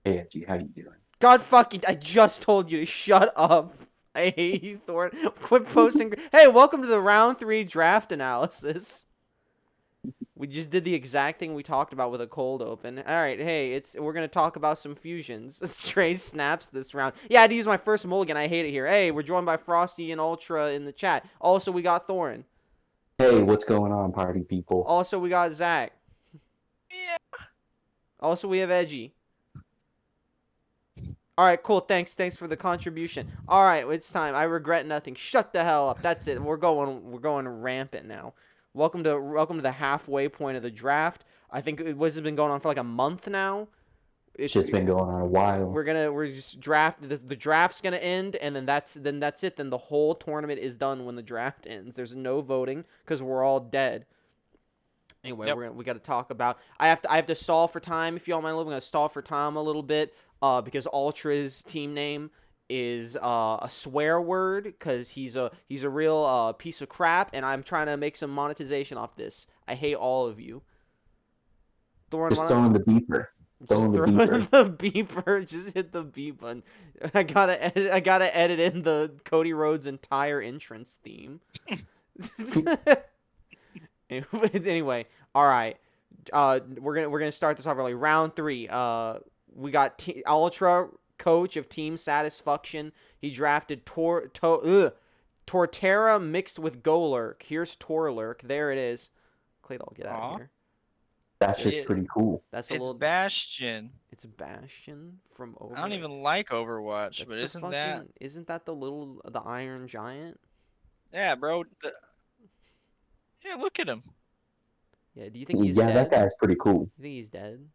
Hey, Edgey, how you doing? God fucking, I just told you to shut up. I hate you, Thoren. Quit posting. Hey, welcome to the round 3 draft analysis. We just did the exact thing we talked about with a cold open. All right, hey, we're gonna talk about some fusions. Trey snaps this round. Yeah, I had to use my first mulligan. I hate it here. Hey, we're joined by Frosty and AltDra in the chat. Also, we got Thoren. Hey, what's going on, party people? Also, we got Zach. Yeah. Also, we have Edgey. All right, cool. Thanks for the contribution. All right, it's time. I regret nothing. Shut the hell up. That's it. We're going rampant now. Welcome to the halfway point of the draft. I think it was been going on for like a month now. It's Shit's been going on a while. we're just the draft's gonna end, and then that's it. Then the whole tournament is done when the draft ends. There's no voting because we're all dead. Anyway, Yep. we got to talk about. I have to stall for time. If y'all mind, we're gonna stall for time a little bit. Because AltDra's team name is a swear word. Because he's a real piece of crap, and I'm trying to make some monetization off this. I hate all of you. Thorin, Just why throwing don't the beeper. just Throwing the throw in beeper. the beeper? Just hit the beep button. I gotta edit in the Cody Rhodes entire entrance theme. Anyway, all right. We're gonna start this off early. Round 3. We got Ultra coach of Team Satisfaction. He drafted Torterra mixed with Golurk. Here's Torlurk. There it is. Claydol, get out of Aw. here. That's just It, pretty cool. That's a it's little. Bastion. It's Bastion from I don't over. even like Overwatch, That's but the isn't that? fucking. Isn't that the Iron Giant? Yeah, bro. Yeah, look at him. Yeah. Do you think he's Yeah, that dead? guy's pretty cool. You think he's dead?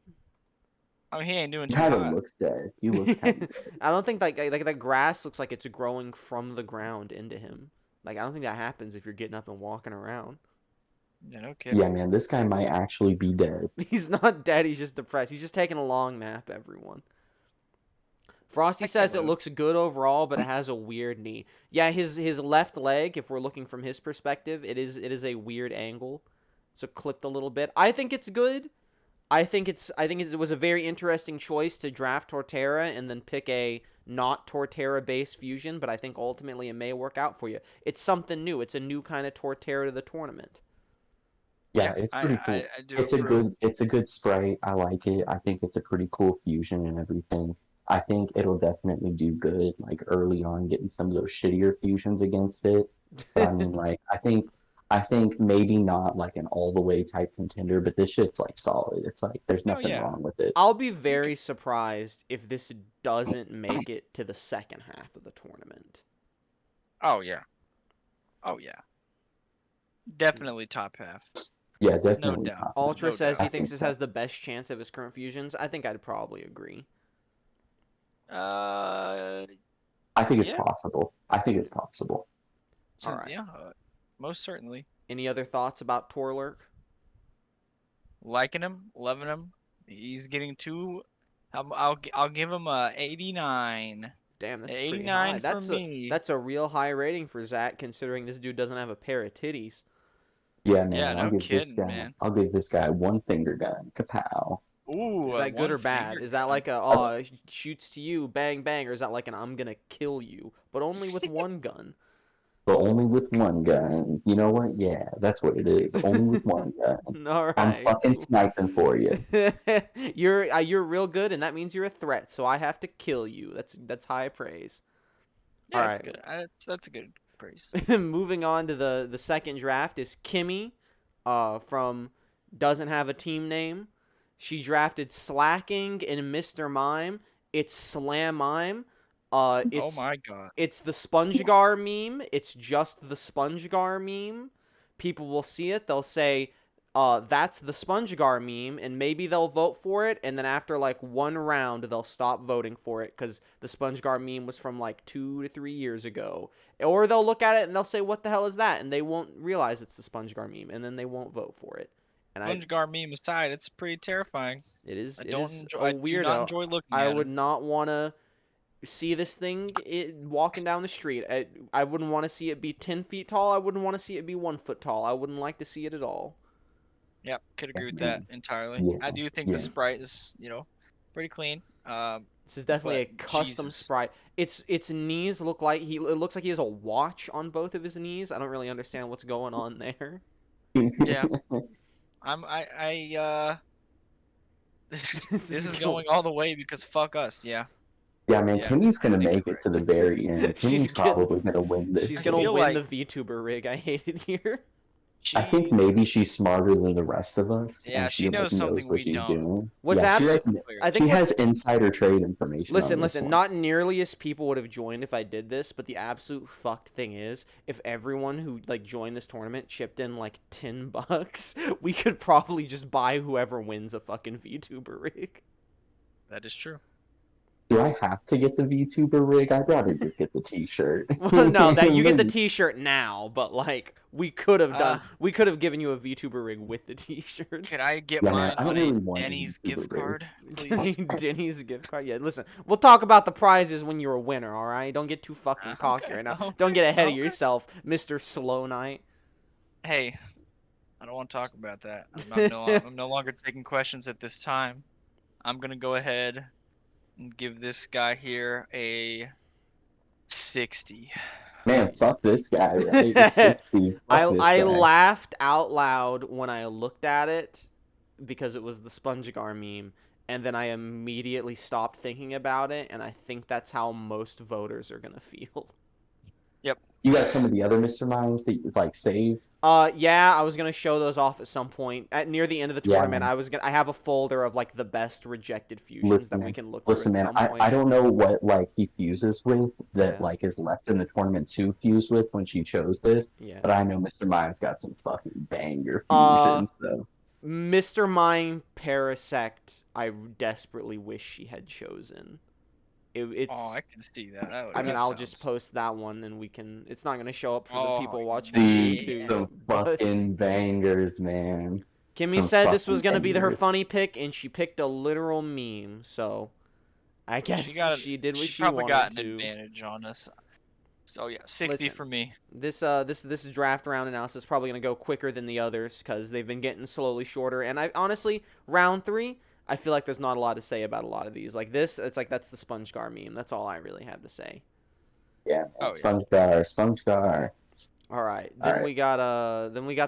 I mean, he ain't doing He too kind of hot. looks dead. He looks kind of dead. I don't think like that grass looks like it's growing from the ground into him. Like I don't think that happens if you're getting up and walking around. Yeah, no kidding. Yeah, man, this guy might actually be dead. He's not dead. He's just depressed. He's just taking a long nap. Everyone. Frosty I can't says it move. looks good overall, but it has a weird knee. Yeah, his left leg. If we're looking from his perspective, it is a weird angle. So clipped a little bit. I think it's good. I think it was a very interesting choice to draft Torterra and then pick a not Torterra based fusion, but I think ultimately it may work out for you. It's something new. It's a new kind of Torterra to the tournament. Yeah, Yeah, it's I, pretty I, cool. I do It's a approve. good sprite. I like it. I think it's a pretty cool fusion and everything. I think it'll definitely do good, like early on, getting some of those shittier fusions against it. But I mean, like, I think maybe not like an all the way type contender, but this shit's like solid. It's like there's Oh nothing yeah, wrong with it. I'll be you could. very surprised if this doesn't make it to the second half of the tournament. Oh yeah. Oh yeah. Definitely top half. Yeah, No definitely doubt. top half. Ultra No says doubt. I he thinks think this so. has the best chance of his current fusions. I think I'd probably agree. Uh, I think it's yeah. possible. I think it's possible. All right. Yeah. Most certainly. Any other thoughts about Torlurk? Liking him, loving him. He's getting two. I'll give him a 89. Damn, that's pretty high. 89 for That's a me. that's a real high rating for Zach, considering this dude doesn't have a pair of titties. Yeah, Yeah, man, no kidding, man. I'll give this guy one finger gun. Kapow. Ooh, Is that good one or bad? finger Is that gun. like a That's shoots to you, bang bang, or is that like an I'm gonna kill you, but only with one gun? but only with one gun. You know what? Yeah, that's what it is. Only with one gun. All I'm right, fucking cool. sniping for you. You're real good, and that means you're a threat. So I have to kill you. That's high praise. All Yeah, it's right. good. That's a good praise. Moving on to the second draft is Kimmy, from doesn't have a team name. She drafted Slacking and Mr. Mime. It's Slam Mime. Uh, Oh it's my god. it's the SpongeGar meme. It's just the SpongeGar meme. People will see it. They'll say, that's the SpongeGar meme, and maybe they'll vote for it. And then after like one round, they'll stop voting for it because the SpongeGar meme was from like 2 to 3 years ago. Or they'll look at it and they'll say, "What the hell is that?" And they won't realize it's the SpongeGar meme, and then they won't vote for it. And SpongeGar meme aside, it's pretty terrifying. it is I it don't is enjoy. a I do not weirdo. enjoy looking I at would him. not want to see this thing walking down the street. I wouldn't want to see it be 10 feet tall. I wouldn't want to see it be 1 foot tall. I wouldn't like to see it at all. Yep, could Yeah, agree with that man. entirely. Yeah, I do think the yeah. sprite is. pretty clean. This is definitely a But custom Jesus. sprite. Its knees look like it looks like he has a watch on both of his knees. I don't really understand what's going on there. Yeah. This is going all the way because fuck us. Yeah. Yeah, man, Yeah. Kimmy's I gonna think make you're it right. to the very end. She's Kimmy's probably gonna win this. She's I gonna feel win like the VTuber rig. I hate it here. I think she. maybe she's smarter than the rest of us, Yeah, and she she like knows knows something what we she's don't. doing. What's Yeah, I think she what's has insider trade information on this listen, one. not nearly as people would have joined if I did this, but the absolute fucked thing is, if everyone who like joined this tournament chipped in like $10, we could probably just buy whoever wins a fucking VTuber rig. That is true. Do I have to get the VTuber rig? I'd rather just get the T-shirt. Well, no, that you get the T-shirt now, but like we could have Uh, given you a VTuber rig with the T-shirt. could I get Yeah, man, mine I don't on a really want a Denny's VTuber gift rig. card, please? Denny's gift card. Yeah, listen, we'll talk about the prizes when you're a winner. All right, don't get too fucking cocky Okay, right now. okay, Don't get ahead of okay. yourself, Mister Slow Knight. Hey, I don't want to talk about that. I'm no longer taking questions at this time. I'm gonna go ahead and give this guy here a 60. Man, fuck this guy, right? 60. Fuck this I guy. laughed out loud when I looked at it because it was the SpongeGar meme, and then I immediately stopped thinking about it, and I think that's how most voters are gonna feel. Yep. You got some of the other Mr. Mimes that you like saved? Yeah, I was gonna show those off at some point. At near the end of the Yeah, tournament, man. I have a folder of like the best rejected fusions that we can look through Listen, at man. some I point. don't know what like he fuses with that Yeah. like is left in the tournament to fuse with when she chose this, Yeah. but I know Mr. Mimes got some fucking banger Uh, fusions. So Mr. Mime Parasect, I desperately wish she had chosen. It's. Oh, I can see that. I mean, That I'll just sounds. post that one, and we can. It's not gonna show up for the Oh, people watching on see yeah. YouTube, some but fucking bangers, man. Kimmy Some said this was fucking gonna be her bangers. funny pick, and she picked a literal meme. So, I guess she did what She she probably got wanted an to. advantage on us. So yeah, 60 Listen, for me. this draft round analysis is probably gonna go quicker than the others because they've been getting slowly shorter. And I honestly, round 3, I feel like there's not a lot to say about a lot of these. Like this, it's like that's the SpongeGar meme. That's all I really have to say. Yeah, man. Oh yeah. SpongeGar. All right, All then right. we got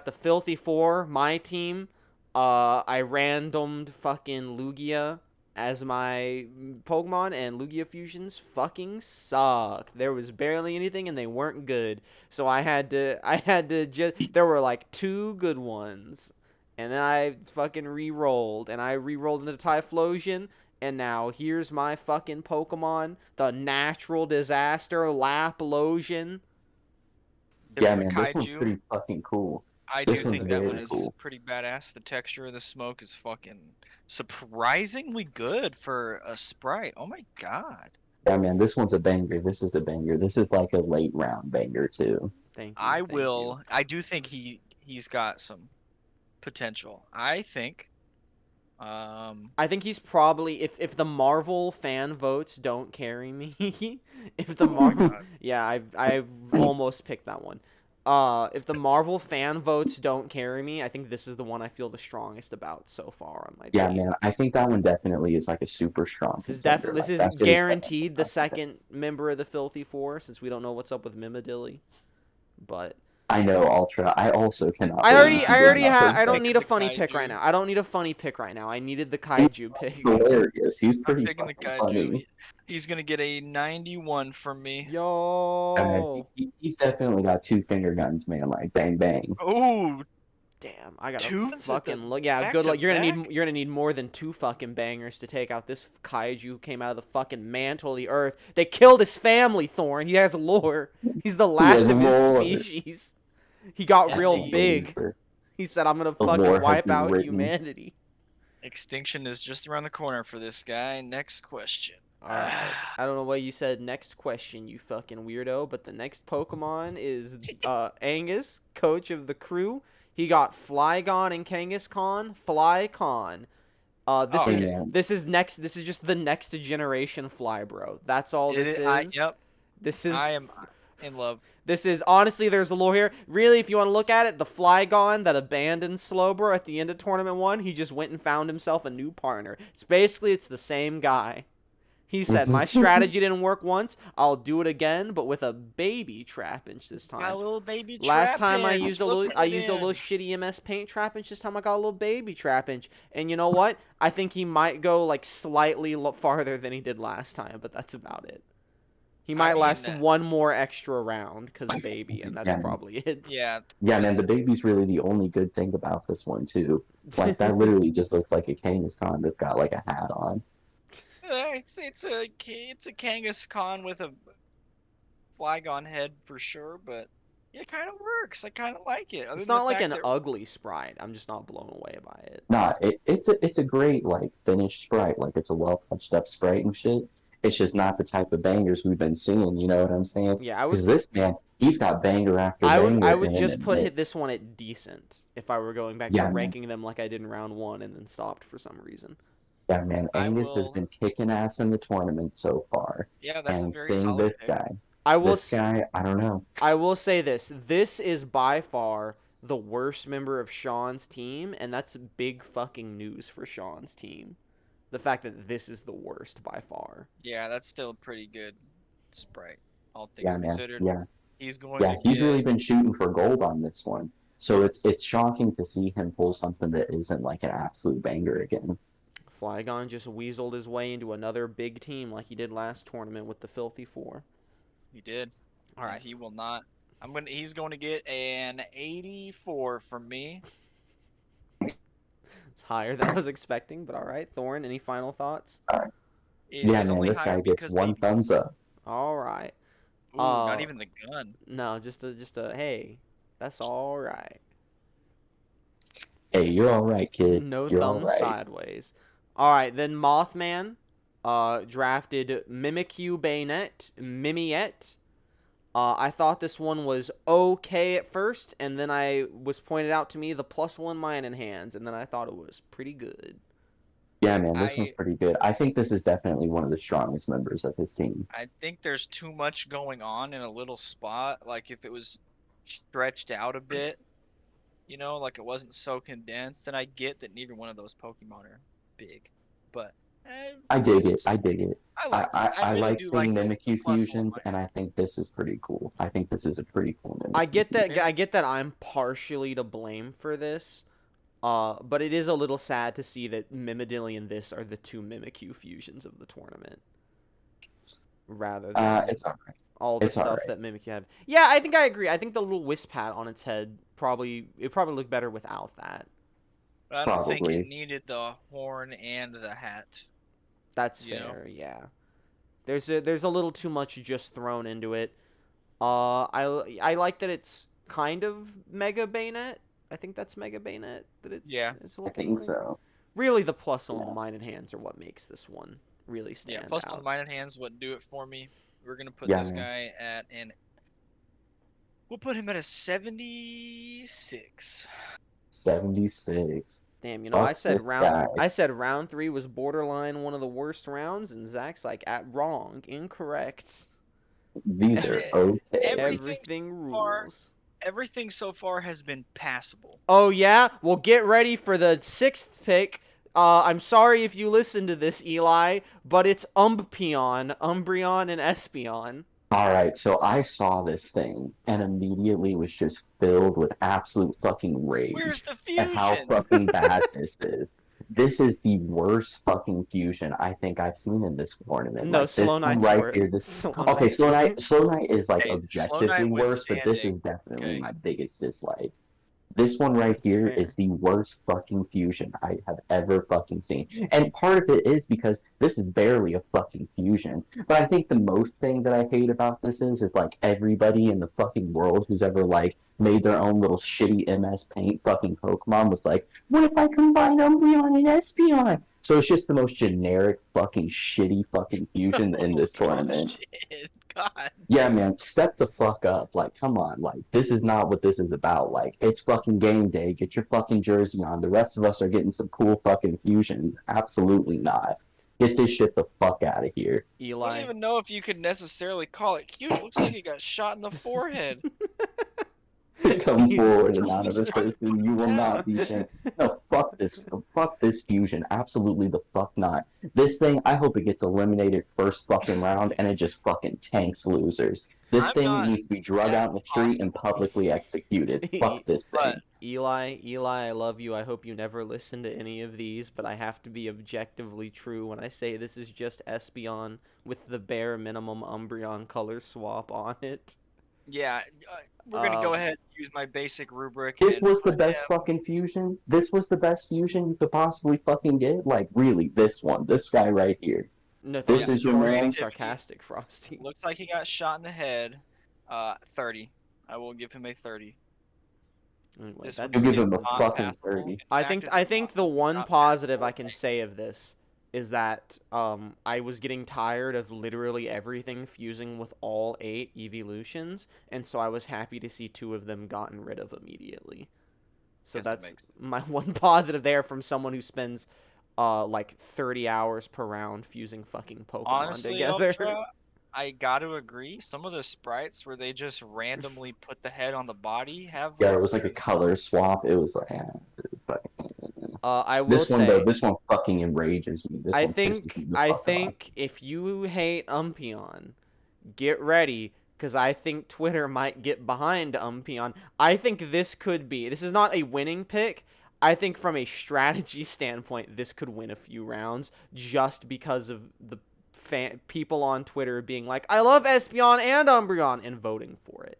the Filthy Four, my team. I randomed fucking Lugia as my Pokemon, and Lugia fusions fucking suck. There was barely anything, and they weren't good. So I had to just. There were like 2 good ones, and then I fucking re-rolled, and I re-rolled into Typhlosion. And now here's my fucking Pokemon, the Natural Disaster Laplosion. Yeah, The man. This one's kaiju. pretty fucking cool. I This do one's think that one very is cool. pretty badass. The texture of the smoke is fucking surprisingly good for a sprite. Oh my god. Yeah, man. This one's a banger. This is a banger. This is like a late round banger too. Thank you. I do think he's got some potential. I think. I think he's probably if the Marvel fan votes don't carry me, if the Marvel yeah, I've almost picked that one. If the Marvel fan votes don't carry me, I think this is the one I feel the strongest about so far on my Yeah, team. man. I think that one definitely is like a super strong This is contender. this Like is that's really guaranteed the second member of the Filthy Four since we don't know what's up with Mimidilly. But I know AltDra. I also cannot believe he did not I don't pick need a the funny pick right kaiju. now. I don't need a funny pick right now. I needed the He's kaiju pick. hilarious. He's I'm pretty picking the fucking kaiju. funny. He's gonna get a 91 from me. Yo. He's definitely got 2 finger guns, man. Like bang bang. Oh, Damn, I gotta twos at the fucking look. Yeah, back good to luck. back? You're gonna need more than 2 fucking bangers to take out this kaiju who came out of the fucking mantle of the earth. They killed his family, Thoren. He has lore. He's the He last has of his lore. species. He got Yeah, real the big. He said, "I'm gonna The fucking lore has wipe been out written. humanity." extinction is just around the corner for this guy. Next question. All right. I don't know why you said next question, you fucking weirdo, but the next Pokemon is Angus, coach of the crew. He got Flygon and Kangaskhan. Flycon. Oh, Hey, okay. man. This is just the next generation Fly, bro. That's all It this is. is. Yep. This is I am in love. This is, honestly, there's a lore here. Really, if you want to look at it, the Flygon that abandoned Slowbro at the end of Tournament 1, he just went and found himself a new partner. It's the same guy. He said, my strategy didn't work once, I'll do it again, but with a baby Trapinch this time. Got a little baby Last time I Trapinch. used a Look little, at I used a little him. shitty MS Paint Trapinch. This time I got a little baby Trapinch, and you know what? I think he might go like slightly farther than he did last time, but that's about it. He might last one more extra round because baby, and that's Yeah. probably it. Yeah. Yeah, man, the baby's really the only good thing about this one too. Like that literally just looks like a Kangaskhan that's got like a hat on. It's a Kangaskhan with a Flygon head for sure, but it kind of works. I kind of like it. It's not like an ugly sprite. I'm just not blown away by it. Nah, it's a great like finished sprite. Like it's a well touched up sprite and shit. It's just not the type of bangers we've been seeing. You know what I'm saying? Yeah, Because this man, he's got banger after banger. I would just put this one at decent if I were going back to ranking them like I did in round 1 and then stopped for some reason. Yeah, man, Angus has been kicking ass in the tournament so far. Yeah, that's and a very seeing solid this guy. I don't know. I will say this. This is by far the worst member of Sean's team, and that's big fucking news for Sean's team. The fact that this is the worst by far. Yeah, that's still a pretty good sprite, all things considered. Yeah. He's going he's really been shooting for gold on this one. So it's shocking to see him pull something that isn't like an absolute banger again. Flygon just weaseled his way into another big team like he did last tournament with the Filthy Four. He did. All right. He will not. He's going to get an 84 from me. It's higher than I was expecting, but all right. Thoren, any final thoughts? All right. Yeah, man, this guy gets one thumbs up. All right. Ooh, not even the gun. No, just a hey, that's all right. Hey, you're all right, kid. No you're thumbs sideways. All right, then Mothman drafted Mimikyu Mimiette. I thought this one was okay at first, and then I was pointed out to me the +1 mine in hands, and then I thought it was pretty good. Yeah, man, this one's pretty good. I think this is definitely one of the strongest members of his team. I think there's too much going on in a little spot. Like, if it was stretched out a bit, you know, like it wasn't so condensed, and I get that neither one of those Pokemon are big, but... I dig it. I really like seeing Mimikyu fusions, and I think this is pretty cool. I think this is a pretty cool Mimikyu. I get that I'm partially to blame for this, but it is a little sad to see that Mimidilly and this are the two Mimikyu fusions of the tournament, rather than it's all right. all the stuff that Mimikyu had. Yeah, I think I agree. I think the little wisp hat on its head probably looked better without that. I don't think it needed the horn and the hat. That's fair, yeah. There's a little too much just thrown into it. I like that it's kind of Mega Bayonet. I think that's Mega Bayonet. It's I think so. Really, the +1 mine in hands are what makes this one really stand out. +1 mine in hands would do it for me. We're gonna put this guy at we'll put him at a 76. 76. Damn, you know, I said round 3 was borderline one of the worst rounds, and Zach's like incorrect. These are okay. Everything rules. Everything so far has been passable. Oh yeah? Well, get ready for the 6th pick. I'm sorry if you listen to this, Eli, but it's Umbreon and Espeon. Alright, so I saw this thing and immediately was just filled with absolute fucking rage. Where's the fusion? At how fucking bad this is. This is the worst fucking fusion I think I've seen in this tournament. No, Slow Knight's right here. Okay, Slow Knight is like objectively worse, but this is definitely my biggest dislike. This one right here is the worst fucking fusion I have ever fucking seen. And part of it is because this is barely a fucking fusion. But I think the most thing that I hate about this is like everybody in the fucking world who's ever like made their own little shitty MS Paint fucking Pokemon was like, what if I combine Umbreon and Espeon? So it's just the most generic fucking shitty fucking fusion in this tournament. Shit. God. Yeah, man, step the fuck up. Like, come on. Like, this is not what this is about. Like, it's fucking game day. Get your fucking jersey on. The rest of us are getting some cool fucking fusions. Absolutely not. Get this shit the fuck out of here. I don't Eli. even know if you could necessarily call it cute. It looks like he got shot in the forehead. Come forward, anonymous person. You will not be shamed. No, fuck this. Fuck this fusion. Absolutely the fuck not. This thing, I hope it gets eliminated first fucking round and it just fucking tanks losers. This I'm thing not needs to be drug that out in the street and publicly executed. Fuck this But thing. Eli, I love you. I hope you never listen to any of these, but I have to be objectively true when I say this is just Espeon with the bare minimum Umbreon color swap on it. yeah, we're gonna go Um, ahead and use my basic rubric This and was the put best him. fucking fusion. This was the best fusion you could possibly fucking get. Like, really, this one. This guy right here. no, This thank Yeah, you is your for being man. creativity. sarcastic, Frosty. Looks like he got shot in the head. 30. I will give him a 30. Anyway, This that's. one You give is him a not fucking passable. 30. In I fact, think it's I think the one not positive passable. I can say of this is that I was getting tired of literally everything fusing with all 8 evolutions, and so I was happy to see 2 of them gotten rid of immediately. So Guess that that's makes sense. my one positive there from someone who spends like 30 hours per round fusing fucking Pokemon Honestly, together. AltDra, I gotta agree. Some of the sprites where they just randomly put the head on the body have Yeah, it looked was like a very color swap. It was like, but I will this one though, say, this one fucking enrages me. This one pisses me the I fuck off. think if you hate Umbreon, get ready, because I think Twitter might get behind Umbreon. I think this could be. This is not a winning pick. I think from a strategy standpoint, this could win a few rounds just because of the people on Twitter being like, "I love Espeon and Umbreon," and voting for it.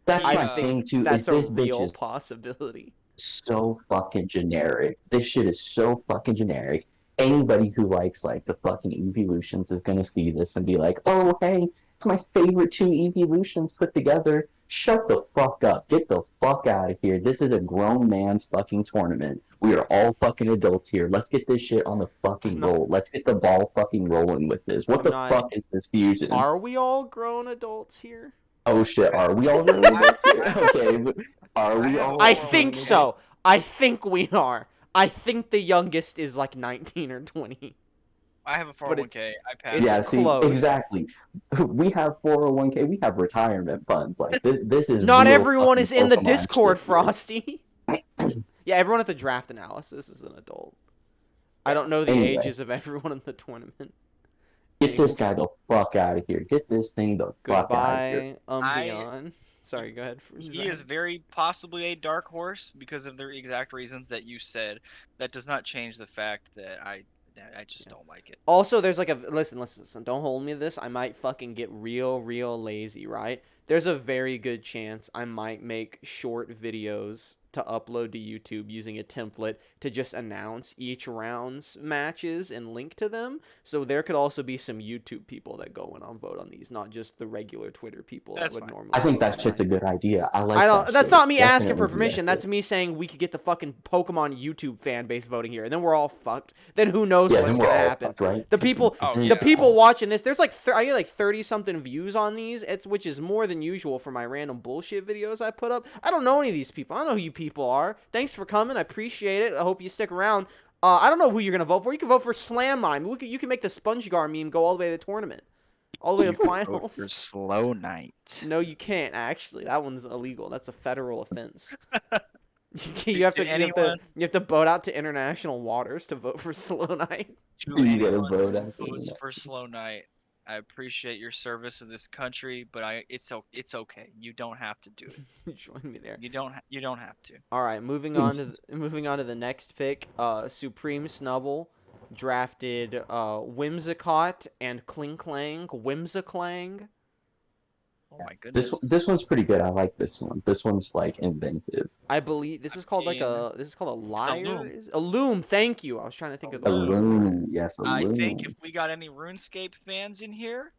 That's he I my think thing too. Is that's a this bitch real is possibility. so fucking generic. This shit is so fucking generic. Anybody who likes like the fucking evolutions is gonna see this and be like, "Oh, hey, it's my favorite 2 evolutions put together." Shut the fuck up. Get the fuck out of here. This is a grown man's fucking tournament. We are all fucking adults here. Let's get this shit on the I'm fucking not. roll. Let's get the ball fucking rolling with this. What I'm the not. fuck is this fusion? Are we all grown adults here? Oh shit, okay. are we all grown I, adults here? I, Okay, are I we have a all I think 401k. so. I think we are. I think the youngest is like 19 or 20. I have a But it's 401k. I passed it's Yeah, it. see, close. exactly. We have 401k, we have retirement funds. Like this is Not real everyone fucking is in the Pokemon Discord, shit here. Frosty. Yeah, everyone at the draft analysis is an adult. I Yeah. don't know the Anyway, ages of everyone in the tournament. get Anyway, this guy the fuck out of here. Get this thing the fuck out of here. goodbye, I Umbreon. Sorry, go ahead, He Zach. is very possibly a dark horse because of the exact reasons that you said. That does not change the fact that I just Yeah. don't like it. Also, there's like a listen. Don't hold me to this. I might fucking get real lazy, right? There's a very good chance I might make short videos to upload to YouTube using a template to just announce each round's matches and link to them. So there could also be some YouTube people that go in on vote on these, not just the regular Twitter people that That's would fine. normally I think vote on that shit's them. a good idea. I I like don't. that That's shit. not me asking for Definitely do that permission. That's shit. me saying we could get the fucking Pokemon YouTube fan base voting here, and then we're all fucked. Then who knows Yeah, what's then we're gonna all happen? fucked, right? The people, Oh the yeah. people watching this, there's like I get like 30 something views on these. It's which is more than usual for my random bullshit videos I put up. I don't know any of these people. I don't know who you people are. Thanks for coming. I appreciate it. I hope you stick around. I don't know who you're gonna vote for. You can vote for Slam Mime. You can make the SpongeGar meme go all the way to the tournament, all the way to Vote for finals. Slow Night. No, you can't actually. That one's illegal. That's a federal offense. You Do, have do to anyone boat out to international waters to vote for Slow Night. do You gotta anyone vote who after votes that. for Slow Night? I appreciate your service to this country, but it's okay. You don't have to do it. Join me there. You don't have to. All right, moving on to the next pick. Supreme Snubble drafted Whimsicott and Clinklang. Whimsiclang. Oh my This goodness. this one's pretty good. I like this one. This one's like inventive. I believe this is called mean, this is called a it's a liar. loom. A loom. Thank you. I was trying to think of the A word. loon, yes, a I think loon. if we got any RuneScape fans in here,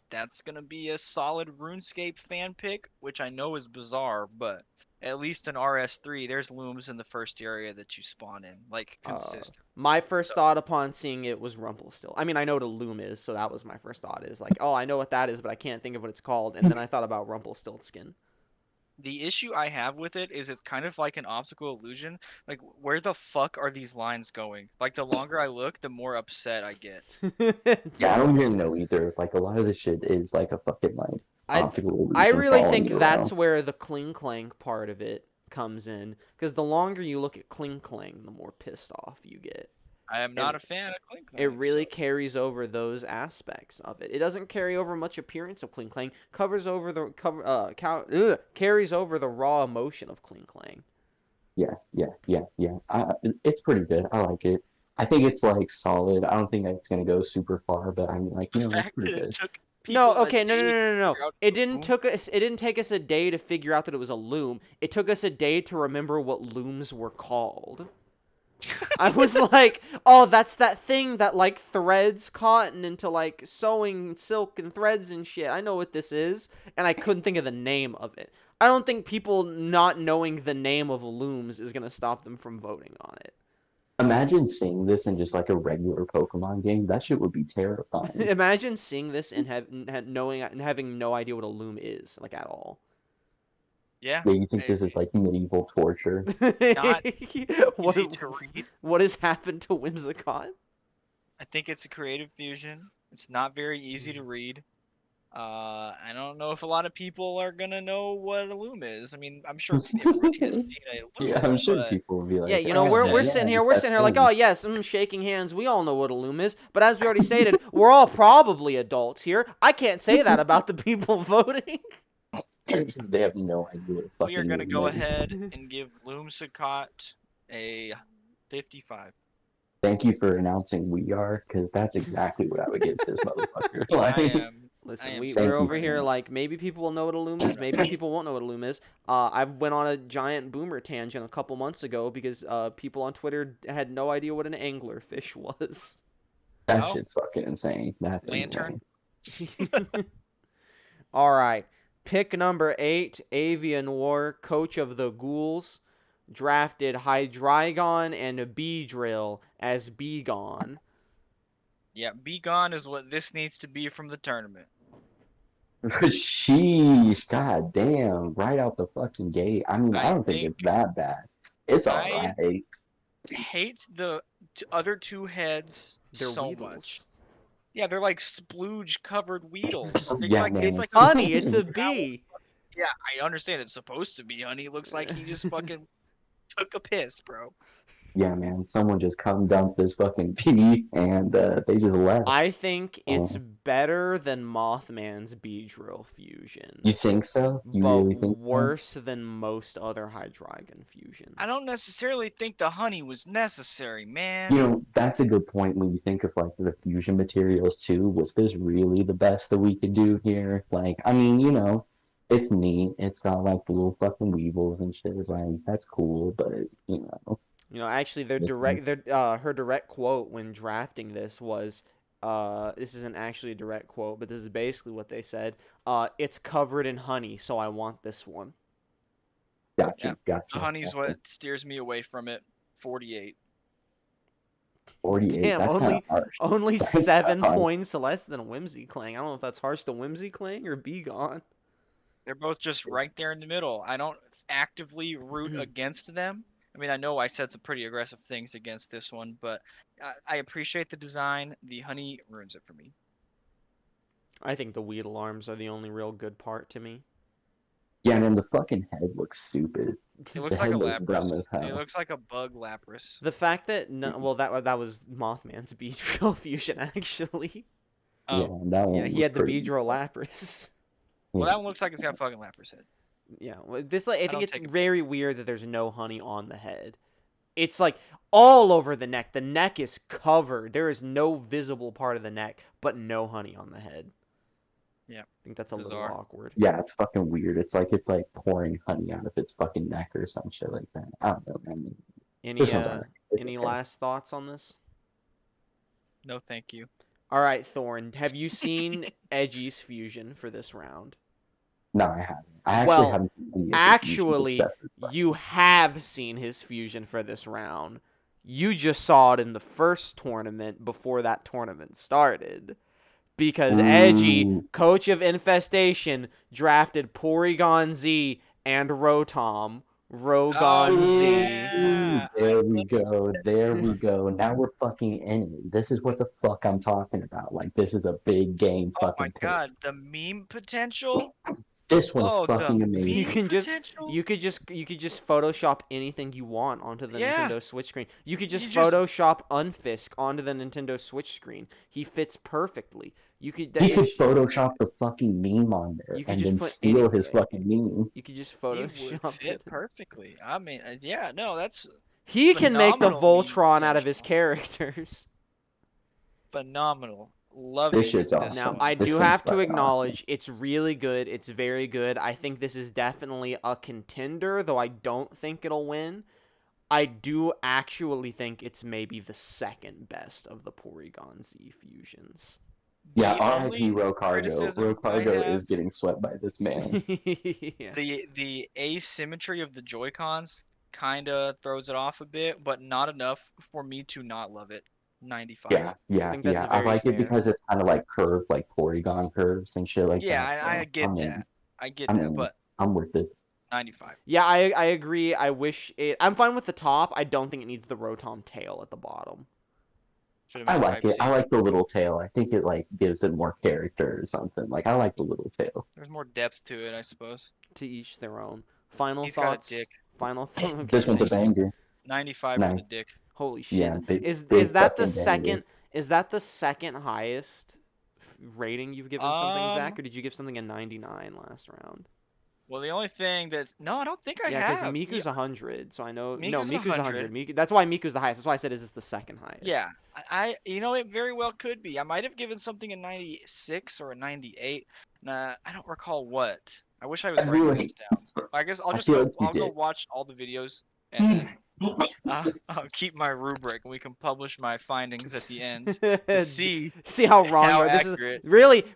that's gonna be a solid RuneScape fan pick, which I know is bizarre, but at least in RS3, there's looms in the first area that you spawn in, like consistent. My first So- thought upon seeing it was Rumpelstiltskin. I mean, I know what a loom is, so that was my first thought. Is like, oh, I know what that is, but I can't think of what it's called. And then I thought about Rumpelstiltskin. The issue I have with it is it's kind of like an optical illusion. Like, where the fuck are these lines going? Like, the longer I look, the more upset I get. Yeah, I don't even know either. Like a lot of this shit is like a fucking like I optical I illusion really following think you that's around. where the Cling Clang part of it comes in, because the longer you look at Cling Clang, the more pissed off you get. I am not And a fan of Clink it Clank, really so carries over those aspects of it. It doesn't carry over much appearance of Cling Clang. Covers over the carries over the raw emotion of Cling Clang. Yeah. It's pretty good. I like it. I think it's like solid. I don't think it's gonna go super far, but I'm like, the it's fact pretty that it good. took No, people a okay, no, no, day to no, no, no. figure out It the didn't boom. took us. It didn't take us a day to figure out that it was a loom. It took us a day to remember what looms were called. I was like, oh, that's that thing that like threads cotton into like sewing silk and threads and shit. I know what this is, and I couldn't think of the name of it. I don't think people not knowing the name of looms is gonna stop them from voting on it. Imagine seeing this in just like a regular Pokemon game. That shit would be terrifying. Imagine seeing this and knowing and having no idea what a loom is like at all. Yeah, Yeah, you think this is like medieval torture? not what easy to read. what has happened to Whimsicott? I think it's a creative fusion. It's not very easy to read. I don't know if a lot of people are gonna know what a loom is. I mean, I'm sure everybody has seen a Yeah, loom, I'm sure but people will be Yeah, like, you know, like you oh we're said, sitting yeah, here, that like, thing. oh yes, shaking hands. We all know what a loom is, but as we already stated, we're all probably adults here. I can't say that about the people voting. They have no idea what a we are fucking gonna loom go is. ahead and give Loomsicott a 55. Thank you for announcing we are, because that's exactly what I would give this motherfucker. I Like, am I Listen, am we're thank you over for celebrating. here that. like maybe people will know what a loom is, maybe people won't know what a loom is. I went on a giant boomer tangent a couple months ago because people on Twitter had no idea what an anglerfish was. That Oh, shit's fucking insane. That's Lantern. insane. All right. Pick number 8, Avian War, Coach of the Ghouls, drafted Hydreigon and Beedrill as Begon. Yeah, Be Gone is what this needs to be from the tournament. Sheesh, god damn, right out the fucking gate. I mean, I I don't think think it's that bad. It's I alright. hate the other two heads They're so much. Weedles. Yeah, they're like splooge covered Weedles. They're Yeah, like it's man. like a Honey, it's a owl. bee. Yeah, I understand it's supposed to be honey. It looks like he just fucking took a piss, bro. Yeah, man. Someone just come dump this fucking pee and they just left. I think it's And better than Mothman's Beedrill fusion, you think so? You but really think so? worse than most other Hydreigon I fusions. don't necessarily think the honey was necessary, You man. know, that's a good point when you think of like the fusion materials too. Was this really the best that we could do here? Like, I mean, it's neat. It's got like the little fucking weevils and shit. It's like that's cool, but Actually, this one, her direct quote when drafting this was, this isn't actually a direct quote, but this is basically what they said. It's covered in honey, so I want this one. Yeah, the gotcha. honey's what steers me away from it. 48. 48. Damn, That's kind of harsh. only That's kind of harsh.7 points less than Whimsiclang. I don't know if that's harsh to Whimsiclang or Begone. They're both just right there in the middle. I don't actively root against them. I mean, I know I said some pretty aggressive things against this one, but I appreciate the design. The honey ruins it for me. I think the Weedle arms are the only real good part to me. Yeah, man, the fucking head looks stupid. It The looks like a head looks dumb Lapras. as It hell. looks like a bug Lapras. The fact that well, that was Mothman's Beedrill fusion actually. Yeah, Oh, that Yeah, one he was had the pretty. Beedrill Lapras. well, Yeah. that one looks like it's got fucking Lapras head. Yeah, this I I think don't it's take it. very weird that there's no honey on the head. It's like all over the neck. The neck is covered. There is no visible part of the neck, but no honey on the head. Yeah, I think that's a little bizarre. awkward. Yeah, it's fucking weird. It's like pouring honey out of its fucking neck or some shit like that. I don't know, man. This Any one's alright. It's any okay. last thoughts on this? No, thank you. All right, Thoren, have you seen Edgey's fusion for this round? No, I haven't. I actually Well, haven't seen any of his fusions actually, except for you Frosty. have seen his fusion for this round. You just saw it in the first tournament before that tournament started. Because Edgey, Ooh, coach of Infestation, drafted Porygon Z and Rotom Rogue Oh on Z. yeah, There we go. There we go. Now we're fucking in it. This is what the fuck I'm talking about. Like, this is a big game oh my fucking pick. god, the meme potential. This one's Oh, the fucking You amazing. meme can just potential. you could just Photoshop anything you want onto the Yeah, Nintendo Switch screen. You could just you just Photoshop Unfisk onto the Nintendo Switch screen. He fits perfectly. You could He could it's Photoshop the fucking meme on there you could and just then put steal any his fucking meme. you could just he would Photoshop fit it. perfectly. I mean, yeah, no, that's He can make the phenomenal meme Voltron out of his potential. characters. Phenomenal. This Loving shit's this Now, awesome. I one. This do thing's have to fucking awesome. acknowledge it's really good. It's very good. I think this is definitely a contender, though I don't think it'll win. I do actually think it's maybe the second best of the Porygon Z fusions. Yeah, The R.I.P. only Rocargo. criticism I Rocargo have, is getting swept by this man. Yeah. the asymmetry of the Joy-Cons kind of throws it off a bit, but not enough for me to not love it. 95. Yeah, I yeah, think that's yeah. I very like it fair. because it's kind of like curved, like Porygon curves and shit like Yeah, that. I So get that. I get I'm that, in. but I'm with it. 95. Yeah, I agree. I wish it. I'm fine with the top. I don't think it needs the Rotom tail at the bottom. Should have I made it like Type it. I C. like the little tail. I think it like gives it more character or something. Like I like the little tail. There's more depth to it, I suppose. To each their own. Final He's got a thoughts. dick. Final. This Okay, one's a thank you. banger. 95 for Nice. the dick. Holy shit. Yeah, big, Is big that the fucking banger. second? Is that the second highest rating you've given something, Zach, Um, or did you give something a 99 last round? well, the only thing that's no, I don't think I Yeah, because have. Miku's 100, so I know. No, Miku's Miku's 100. 100. Miku, that's why Miku's the highest. That's why I said is this the second highest. Yeah, you know, it very well could be. I might have given something a 96 or a 98. Nah, I don't recall what. I wish I I was feel writing this like down. I guess I feel like you I'll go did. watch all the videos, and then I'll keep my rubric, and we can publish my findings at the end to see See how wrong you how are. This is accurate.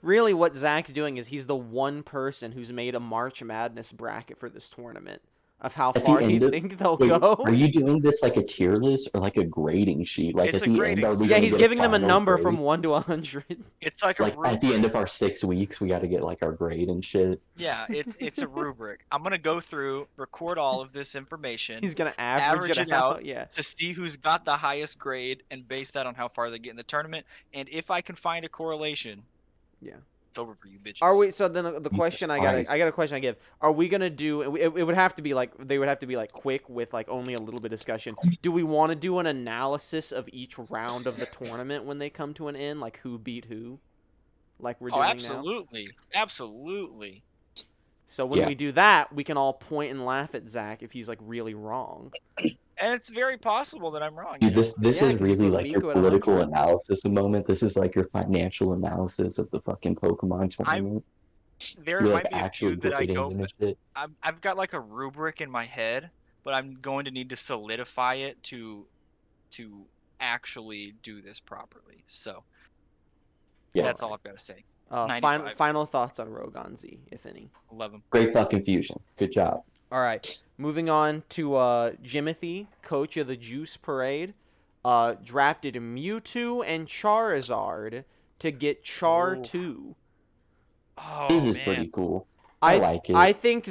really what Zach's doing is he's the one person who's made a March Madness bracket for this tournament of how At the far he end of think they'll wait, go. are you doing this like a tier list or like a grading sheet? Like It's at a the end, grading are we Yeah, gonna he's get a giving them a final number from grade? 1 to 100. It's like a Like at the end rubric. of our 6 weeks, we got to get like our grade and shit. Yeah, it's a rubric. I'm gonna go through, record all of this information, He's gonna average average it it out out. Yeah. to see who's got the highest grade and base that on how far they get in the tournament. And if I can find a correlation, Yeah. it's over for you bitches. Are we? So then the Jesus question Christ. I got a question I give. Are we gonna do? It would have to be like they would have to be like quick with like only a little bit of discussion. Do we want to do an analysis of each round of the tournament when they come to an end, like who beat who, like we're Oh, doing now? absolutely, absolutely. So when Yeah. we do that, we can all point and laugh at Zach if he's like really wrong. And it's very possible that I'm wrong. Dude, this Yeah, is because you really put like your Miku at political 100. analysis moment. This is like your financial analysis of the fucking Pokemon tournament. There You're might like be a few actually that I grading go, them but and shit. I've got like a rubric in my head, but I'm going to need to solidify it to actually do this properly. So Yeah. that's all I've got to say. Final 95. final thoughts on Rogon Z, if any. 11. Great fucking fusion. Good job. All right, moving on to Jimothy, coach of the Juice Parade, drafted Mewtwo and Charizard to get Char Ooh. 2. Oh This is man. pretty cool. I like it. I think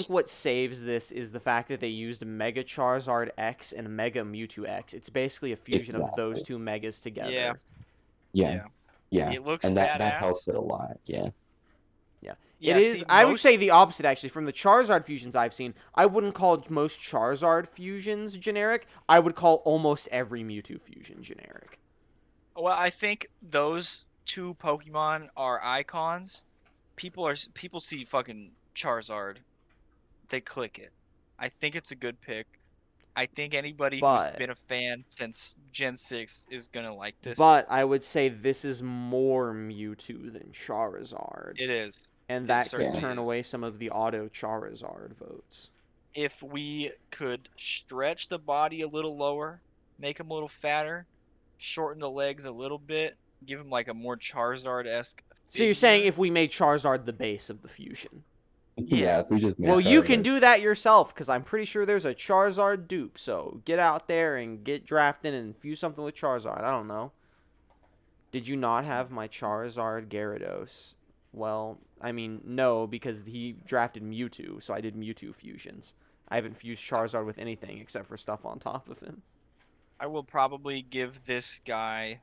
what saves this is the fact that they used Mega Charizard X and Mega Mewtwo X. It's basically a fusion of those Exactly. two megas together. Yeah. Yeah. Yeah. It looks And that badass. helps it a lot. Yeah. Yeah. Yeah, It is. see, I would most say the opposite actually. From the Charizard fusions I've seen, I wouldn't call most Charizard fusions generic. I would call almost every Mewtwo fusion generic. well, I think those two Pokemon are icons. People see fucking Charizard, they click it. I think it's a good pick. I think anybody who's But been a fan since Gen 6 is gonna like this. but I would say this is more Mewtwo than Charizard, It is. and It that could certainly turn is. away some of the auto Charizard votes. If we could stretch the body a little lower, make him a little fatter, shorten the legs a little bit, give him like a more Charizard-esque So you're saying figure. if we made Charizard the base of the fusion? Yeah. If we just made Well, you Charizard. can do that yourself, because I'm pretty sure there's a Charizard dupe. So get out there and get drafted and fuse something with Charizard. I don't know. Did you not have my Charizard Gyarados Well, I mean, no, because he drafted Mewtwo, so I did Mewtwo fusions. I haven't fused Charizard with anything except for stuff on top of him. I will probably give this guy.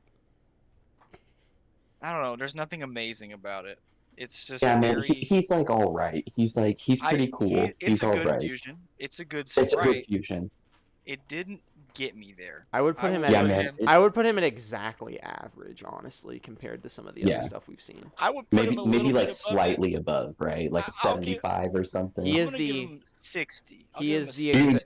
I don't know. There's nothing amazing about it. It's just Yeah, man, very. he's like all right. He's pretty cool. It's He's a all good right. fusion. It's a good It's a good sprite. fusion. It didn't get me there. I would put I him will at Yeah, put man. him. I would put him at exactly average, honestly, compared to some of the other Yeah, stuff we've seen. I would put him a little maybe bit like above it. slightly above, right? Like a I'll give. 75 or something. He I'm is gonna give the him 60. I'll he give him is a the 60. Dude,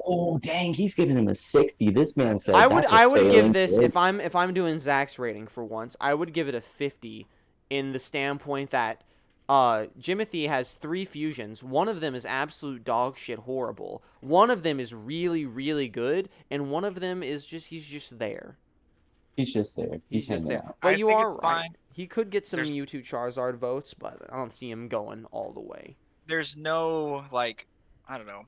oh dang, he's giving him a 60. This man A said I would that's a I would give failing this grade. if I'm doing Zach's rating for once, I would give it a 50 in the standpoint that Jimothy has 3 fusions. One of them is absolute dog shit horrible. One of them is really, really good, and one of them is he's just there. He's just there. He's He's just hanging there. out. But I you think are it's right. fine. He could get some There's Mewtwo Charizard votes, but I don't see him going all the way. there's no like I don't know.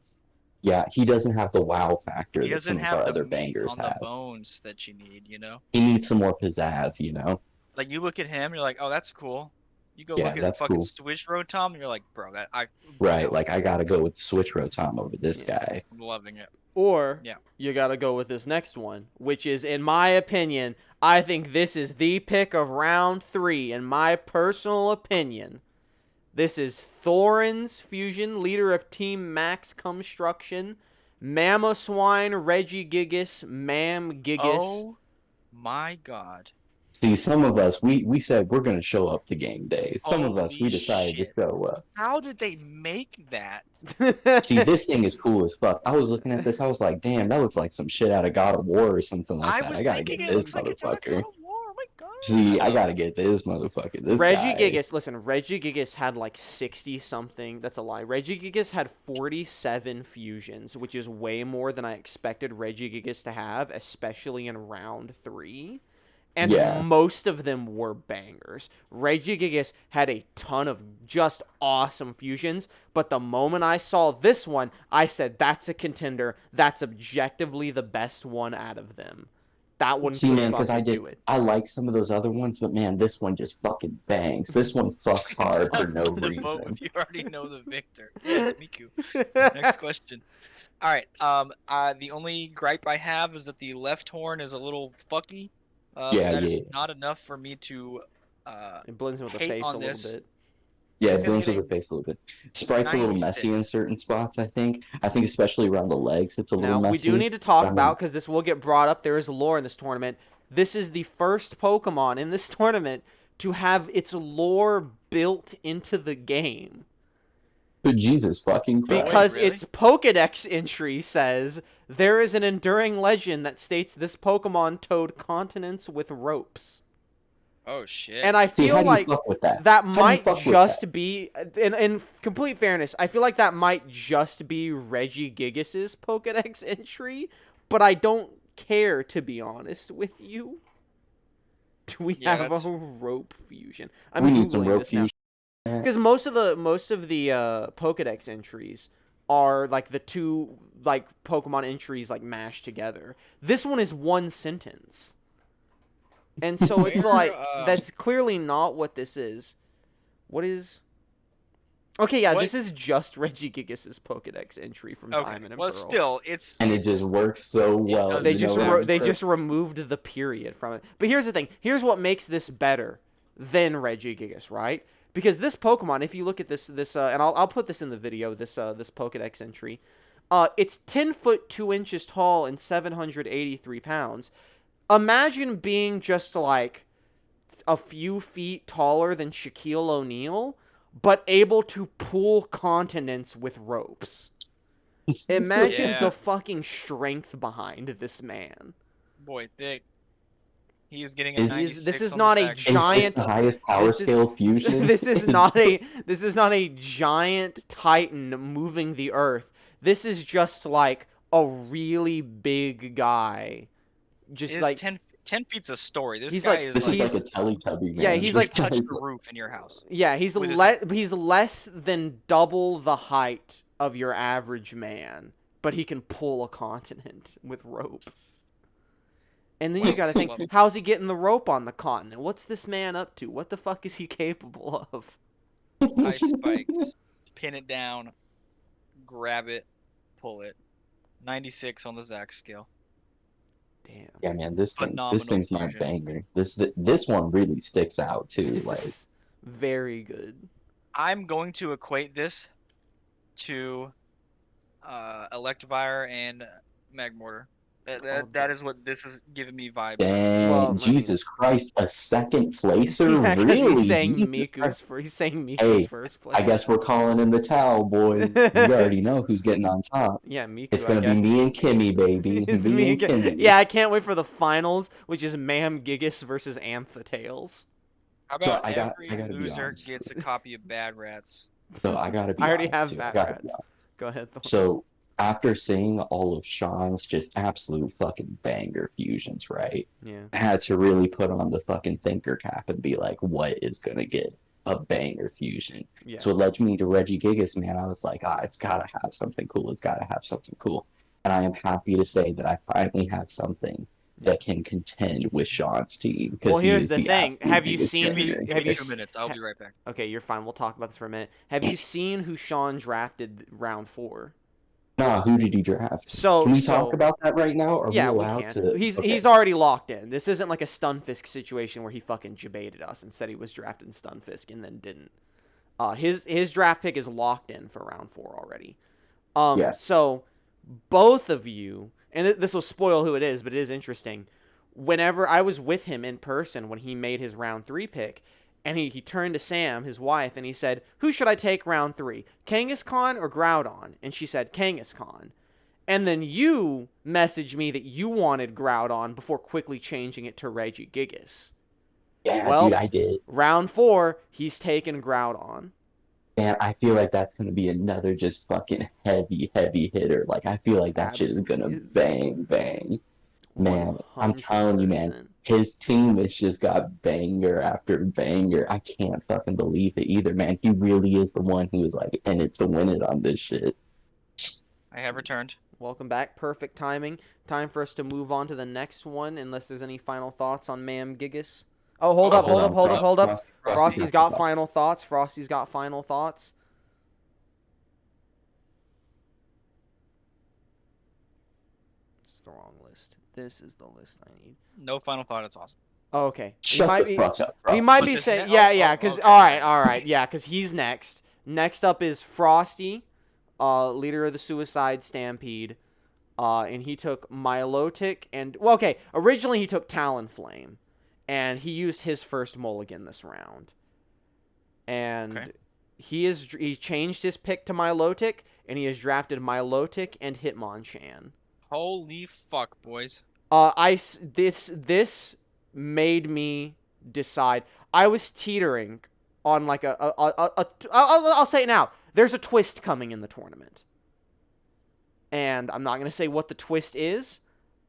Yeah, he doesn't have the wow factor He that doesn't some of our have the other meat bangers on the have. bones that you need, you know? He needs some more pizzazz, you know? Like you look at him, you're like, oh, that's cool. You go Yeah, look at that's fucking cool. Switch Rotom, and you're like, bro, Right, no, like I gotta go with Switch Rotom over this Yeah. guy. I'm loving it. Or Yeah. you got to go with this next one, which is, in my opinion, I think this is the pick of round 3, in my personal opinion. This is Thoren's fusion, leader of Team Max Construction, Mamoswine, Reggie Gigas, Mam Gigas. Oh my god. See, some of us, we said we're gonna show up to game day. Some of us, Holy we decided to shit. show up. How did they make that? See, this thing is cool as fuck. I was looking at this, I was like, damn, that looks like some shit out of God of War or something like I that. was I gotta thinking get it this looks like it's out of God motherfucker. of War. Oh my god. See, I love gotta it. get this motherfucker. This Reggie guy. Gigas, listen, Reggie Gigas had like 60 something. That's a lie. Reggie Gigas had 47 fusions, which is way more than I expected Reggie Gigas to have, especially in round 3. And Yeah. most of them were bangers. Reggie Gigas had a ton of just awesome fusions, but the moment I saw this one, I said, that's a contender. That's objectively the best one out of them. That one See, could man, because fucking do it. I like some of those other ones, but man, this one just fucking bangs. This one fucks It's hard for not no fun to vote reason. if you already know the victor. Yeah, it's Miku. Next question. All right. The only gripe I have is that the left horn is a little fucky. Yeah, That is yeah. not enough for me to It blends in with the hate face a on little this. bit. Yeah, He's it gonna blends get with a the face a little bit. Sprite's a little messy in 96. certain spots, I think. I think especially around the legs, it's a little Now, we messy. do need to talk I mean, about, because this will get brought up, there is lore in this tournament. This is the first Pokemon in this tournament to have its lore built into the game. good Jesus fucking Christ. Because really? its Pokedex entry says, there is an enduring legend that states this Pokemon towed continents with ropes. Oh shit. And I See, feel how do you like fuck with that? that How do you might fuck with just be, in complete fairness, I feel like that might just be Reggie Gigas' Pokedex entry, but I don't care, to be honest with you. Do we Yeah, have that's- a rope fusion? We I'm need some Googling rope this now. fusion. Because most of the Pokedex entries are like the two like Pokemon entries like mashed together. This one is one sentence. And so it's Where, like that's clearly not what this is. What is? Okay, yeah, What- this is just Reggie Gigas' Pokedex entry from Okay. Diamond and Well, Pearl. still, it's And it just works so well. does They you just know what I'm they saying? just removed the period from it. But here's the thing. Here's what makes this better than Reggie Gigas, right? Because this Pokemon, if you look at this and I'll put this in the video, this Pokedex entry, it's 10 foot 2 inches tall and 783 pounds. Imagine being just like a few feet taller than Shaquille O'Neal, but able to pull continents with ropes. Imagine Yeah. the fucking strength behind this man. boy thick. He is getting a Is- 96 this is on not a fact sheet. Is this giant- the highest power this is- scaled fusion? This is not a giant titan moving the earth. This is just like a really big guy. Just Is like 10 feet's a story. This He's guy like- is This is like, like a Teletubby, man. Yeah, he's he like- can touch This the guy's- roof in your house. yeah, he's with his- less than double the height of your average man, but he can pull a continent with rope. And then you gotta think, Well, how's he getting the rope on the continent? What's this man up to? What the fuck is he capable of? Ice spikes, pin it down, grab it, pull it. 96 on the Zax scale. Damn. Yeah, man, this Phenomenal thing's my fusion. banger. This one really sticks out too. This Like, is very good. I'm going to equate this to Electivire and Magmortar. That is what this is giving me vibes of. dang, Well, I mean- Jesus Christ, a second placer? Yeah, because Really? he's saying Jesus Christ. He's saying Miku's Hey, first place. I guess we're calling in the towel, boys. You already know who's getting on top. Yeah, Miku, It's I gonna be guess. me and Kimmy, baby. It's Me me and again. Kimmy. Yeah, I can't wait for the finals, which is Ma'am Gigas versus Amphitails. How So about I every gotta be loser honest. gets a copy of Bad Rats? So I gotta be I already honest have too. I Bat gotta Rats. be honest. Go ahead, Thor. So after seeing all of Sean's just absolute fucking banger fusions, right? Yeah. I had to really put on the fucking thinker cap and be like, what is gonna get a banger fusion? Yeah. So it led me to Reggie Gigas, man. I was like, it's gotta have something cool. It's gotta have something cool. And I am happy to say that I finally have something that can contend with Sean's team because Well, he here's is the the thing. absolute Have you biggest seen banger. who? Give Have me you? 2 minutes. I'll be right back. Okay, you're fine. We'll talk about this for a minute. Have you seen who Sean drafted round 4? Nah, who did he draft? So Can we talk about that right now? Are yeah, we we allowed can. to? He's Okay. he's already locked in. This isn't like a Stunfisk situation where he fucking debated us and said he was drafting Stunfisk and then didn't. His draft pick is locked in for round 4 already. Yeah. So both of you, and this will spoil who it is, but it is interesting. Whenever I was with him in person when he made his round 3 pick, and he turned to Sam, his wife, and he said, "Who should I take round 3, Kangaskhan or Groudon?" And she said, "Kangaskhan." And then you messaged me that you wanted Groudon before quickly changing it to Reggie Gigas. Yeah, Well, dude, I did. round 4, he's taken Groudon. And I feel like that's gonna be another just fucking heavy, heavy hitter. Like I feel like that shit is gonna bang, bang. Man, I'm telling you, man, 100%. his team has just got banger after banger. I can't fucking believe it either, man. He really is the one who is like in it to win it on this shit. I have returned. Welcome back. Perfect timing. Time for us to move on to the next one, unless there's any final thoughts on Ma'am Gigas. Oh, hold up. Frosty's got final thoughts. Frosty's got final thoughts. This is the wrong list. This is the list I need. No final thought. It's awesome. Oh, okay. Shut the fuck up, He Frosty. might Put be this saying, ne- yeah, oh, because okay. all right, yeah, because he's next. Next up is Frosty, leader of the Suicide Stampede, and he took Milotic and okay. Originally he took Talonflame, and he used his first mulligan this round, and Okay. he changed his pick to Milotic, and he has drafted Milotic and Hitmonchan. Holy fuck, boys. This made me decide. I was teetering on like I'll say it now. There's a twist coming in the tournament. And I'm not going to say what the twist is.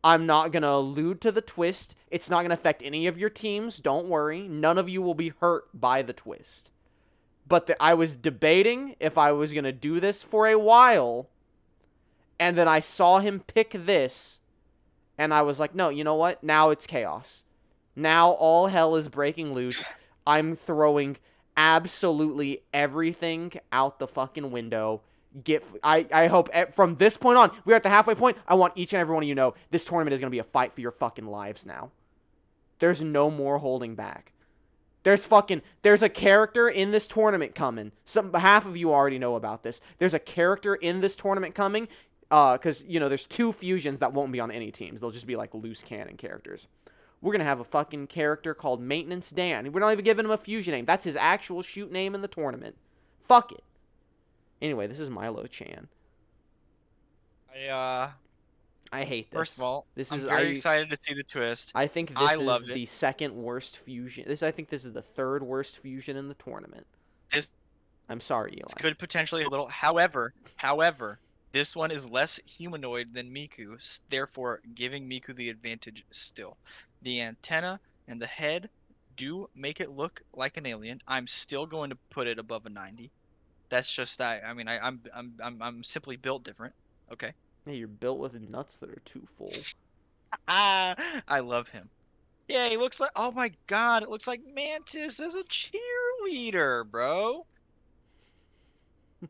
I'm not going to allude to the twist. It's not going to affect any of your teams. Don't worry. None of you will be hurt by the twist. But I was debating if I was going to do this for a while. And then I saw him pick this. And I was like, no, you know what? Now it's chaos. Now all hell is breaking loose. I'm throwing absolutely everything out the fucking window. I hope from this point on, we're at the halfway point. I want each and every one of you to know this tournament is going to be a fight for your fucking lives now. There's no more holding back. There's a character in this tournament coming. Half of you already know about this. There's a character in this tournament coming. Because, there's 2 fusions that won't be on any teams. They'll just be like loose cannon characters. We're going to have a fucking character called Maintenance Dan. We're not even giving him a fusion name. That's his actual shoot name in the tournament. Fuck it. Anyway, this is Milo-chan. I hate this. First of all, this I'm is very excited to see the twist. I think this is the second worst fusion. I think this is the 3rd worst fusion in the tournament. I'm sorry, Eli. This could potentially a little. However, this one is less humanoid than Miku, therefore giving Miku the advantage still. The antenna and the head do make it look like an alien. I'm still going to put it above a 90. That's just that. I mean, I'm simply built different. Okay. Hey, you're built with nuts that are too full. I love him. Yeah, he looks like. Oh my God! It looks like Mantis is a cheerleader, bro.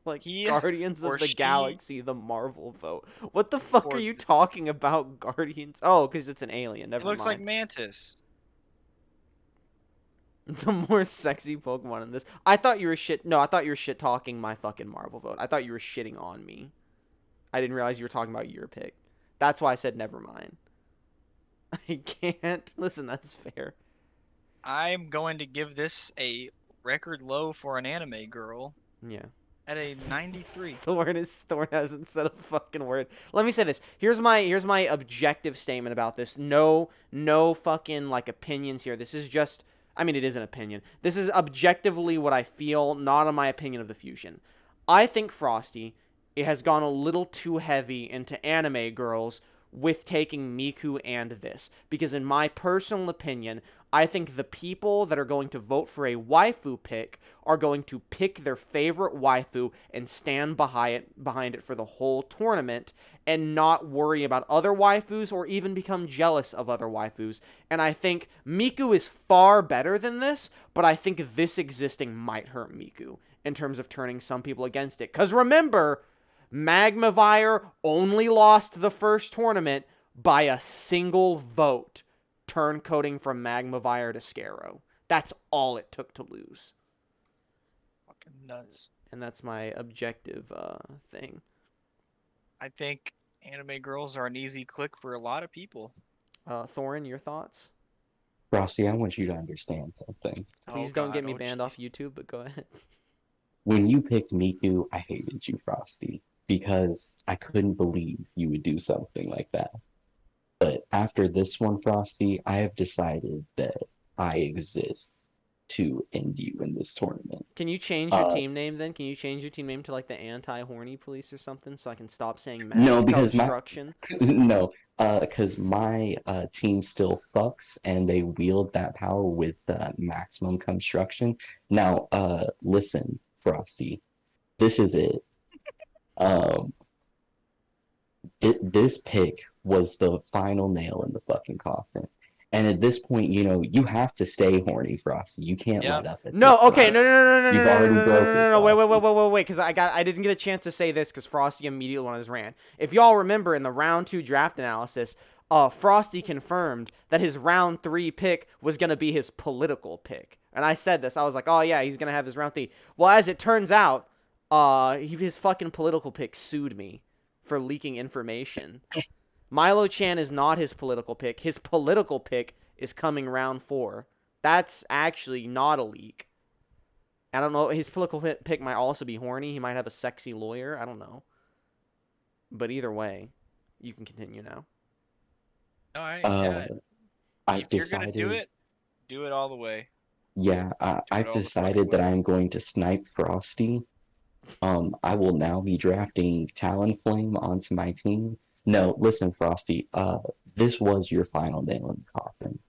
Like He Guardians or of the she Galaxy, the Marvel vote. What the fuck are or you talking about, Guardians? Oh, because it's an alien. it Never looks like mind. Mantis. The more sexy Pokemon in this. I thought you were shit. No, I thought you were shit talking my fucking Marvel vote. I thought you were shitting on me. I didn't realize you were talking about your pick. That's why I said never mind. I can't. Listen, that's fair. I'm going to give this a record low for an anime girl Yeah. at a 93. Thoren hasn't said a fucking word. Let me say this. Here's my objective statement about this. No fucking like opinions here. This is just I mean it is an opinion. This is objectively what I feel, not on my opinion of the fusion. I think Frosty it has gone a little too heavy into anime girls with taking Miku and this. Because in my personal opinion, I think the people that are going to vote for a waifu pick are going to pick their favorite waifu and stand behind it for the whole tournament and not worry about other waifus or even become jealous of other waifus. And I think Miku is far better than this, but I think this existing might hurt Miku in terms of turning some people against it. Because remember, Magmavire only lost the first tournament by a single vote, turncoating from Magmavire to Scarrow. That's all it took to lose. Fucking nuts. And that's my objective thing. I think anime girls are an easy click for a lot of people. Thorin, your thoughts? Frosty, I want you to understand something. Oh Please don't get God, me oh banned off jeez. YouTube, but go ahead. When you picked Miku, I hated you, Frosty, because I couldn't believe you would do something like that. But after this one, Frosty, I have decided that I exist to end you in this tournament. Can you change your team name then? Can you change your team name to like the anti-horny police or something so I can stop saying mass No, because my construction? no, because my team still fucks and they wield that power with maximum construction. Now, listen, Frosty, this is it. Um, this pick was the final nail in the fucking coffin. And at this point, you know, you have to stay horny, Frosty. You can't Yep. let up at No, this okay, point. no, no, no, no, no, You've no, no, already no, no, broken, no, no, Frosty. wait, because I didn't get a chance to say this because Frosty immediately went on his rant. If y'all remember in the round 2 draft analysis, Frosty confirmed that his round 3 pick was gonna be his political pick, and I said this. I was like, oh yeah, he's gonna have his round 3. Well, as it turns out, his fucking political pick sued me for leaking information. Milo Chan is not his political pick. His political pick is coming round 4. That's actually not a leak. I don't know. His political pick might also be horny. He might have a sexy lawyer. I don't know. But either way, you can continue now. All right, Uh, yeah. I've If you're gonna decided, do it all the way. yeah, Do it I've all the fucking decided that way. I'm going to snipe Frosty. I will now be drafting Talonflame onto my team. No, listen, Frosty, this was your final nail in the coffin.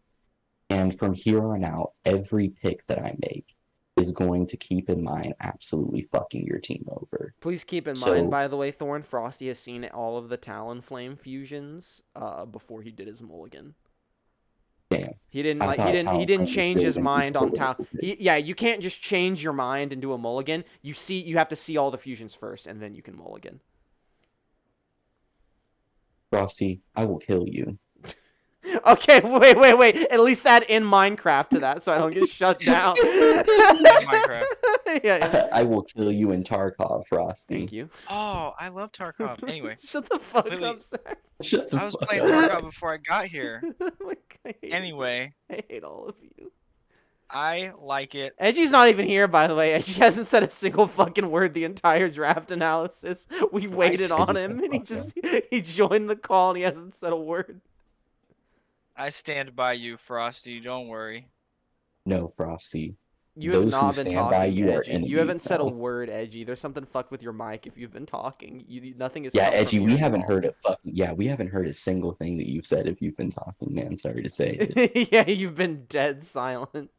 And from here on out, every pick that I make is going to keep in mind absolutely fucking your team over. Please keep in mind, So, by the way, Thorn Frosty has seen all of the Talonflame fusions before he did his mulligan. damn, He didn't I like he thought didn't he didn't Talonflame was change still his going to be mind the on Tal. political pick. Yeah, you can't just change your mind and do a mulligan. You have to see all the fusions first, and then you can mulligan. Frosty, I will kill you. Okay, wait. At least add in Minecraft to that so I don't get shut down. In Minecraft. Yeah. I will kill you in Tarkov, Thank Frosty. you. Oh, I love Tarkov. Anyway, Shut the fuck completely. up, Zach. Shut the I was fuck playing up, Tarkov Zach. before I got here. I hate Anyway, I hate all of you. I like it. Edgy's not even here, by the way. Edgy hasn't said a single fucking word the entire draft analysis. We waited on him, and he joined the call, and he hasn't said a word. I stand by you, Frosty. Don't worry. No, Frosty. You have Those who not been stand by talking, you are Edgy. You enemies haven't said a now. word, Edgy. There's something fucked with your mic if you've been talking. Nothing has Yeah, come from Edgy, we your haven't call. heard a fucking we haven't heard a single thing that you've said if you've been talking, man. Sorry to say it. Yeah, you've been dead silent.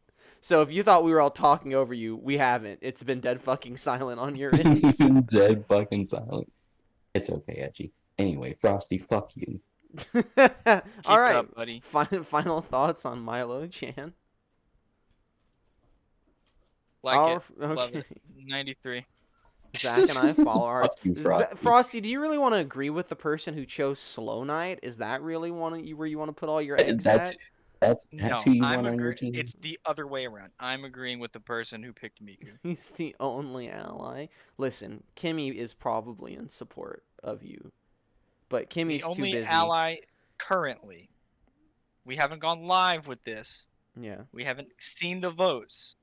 So if you thought we were all talking over you, we haven't. It's been dead fucking silent on your end. Dead fucking silent. It's okay, Edgy. Anyway, Frosty, fuck you. All it right. up, buddy. Final thoughts on Milo Chan. Like it. Okay. Love it. 93. Zach and I follow our Fuck you, Frosty. Frosty, do you really want to agree with the person who chose Slow Knight? Is that really where you want to put all your eggs That's at? No, who you I'm want on your agreeing. team. It's the other way around. I'm agreeing with the person who picked Miku. He's the only ally. Listen, Kimmy is probably in support of you, but Kimmy's The only too busy. ally currently. We haven't gone live with this. Yeah. We haven't seen the votes.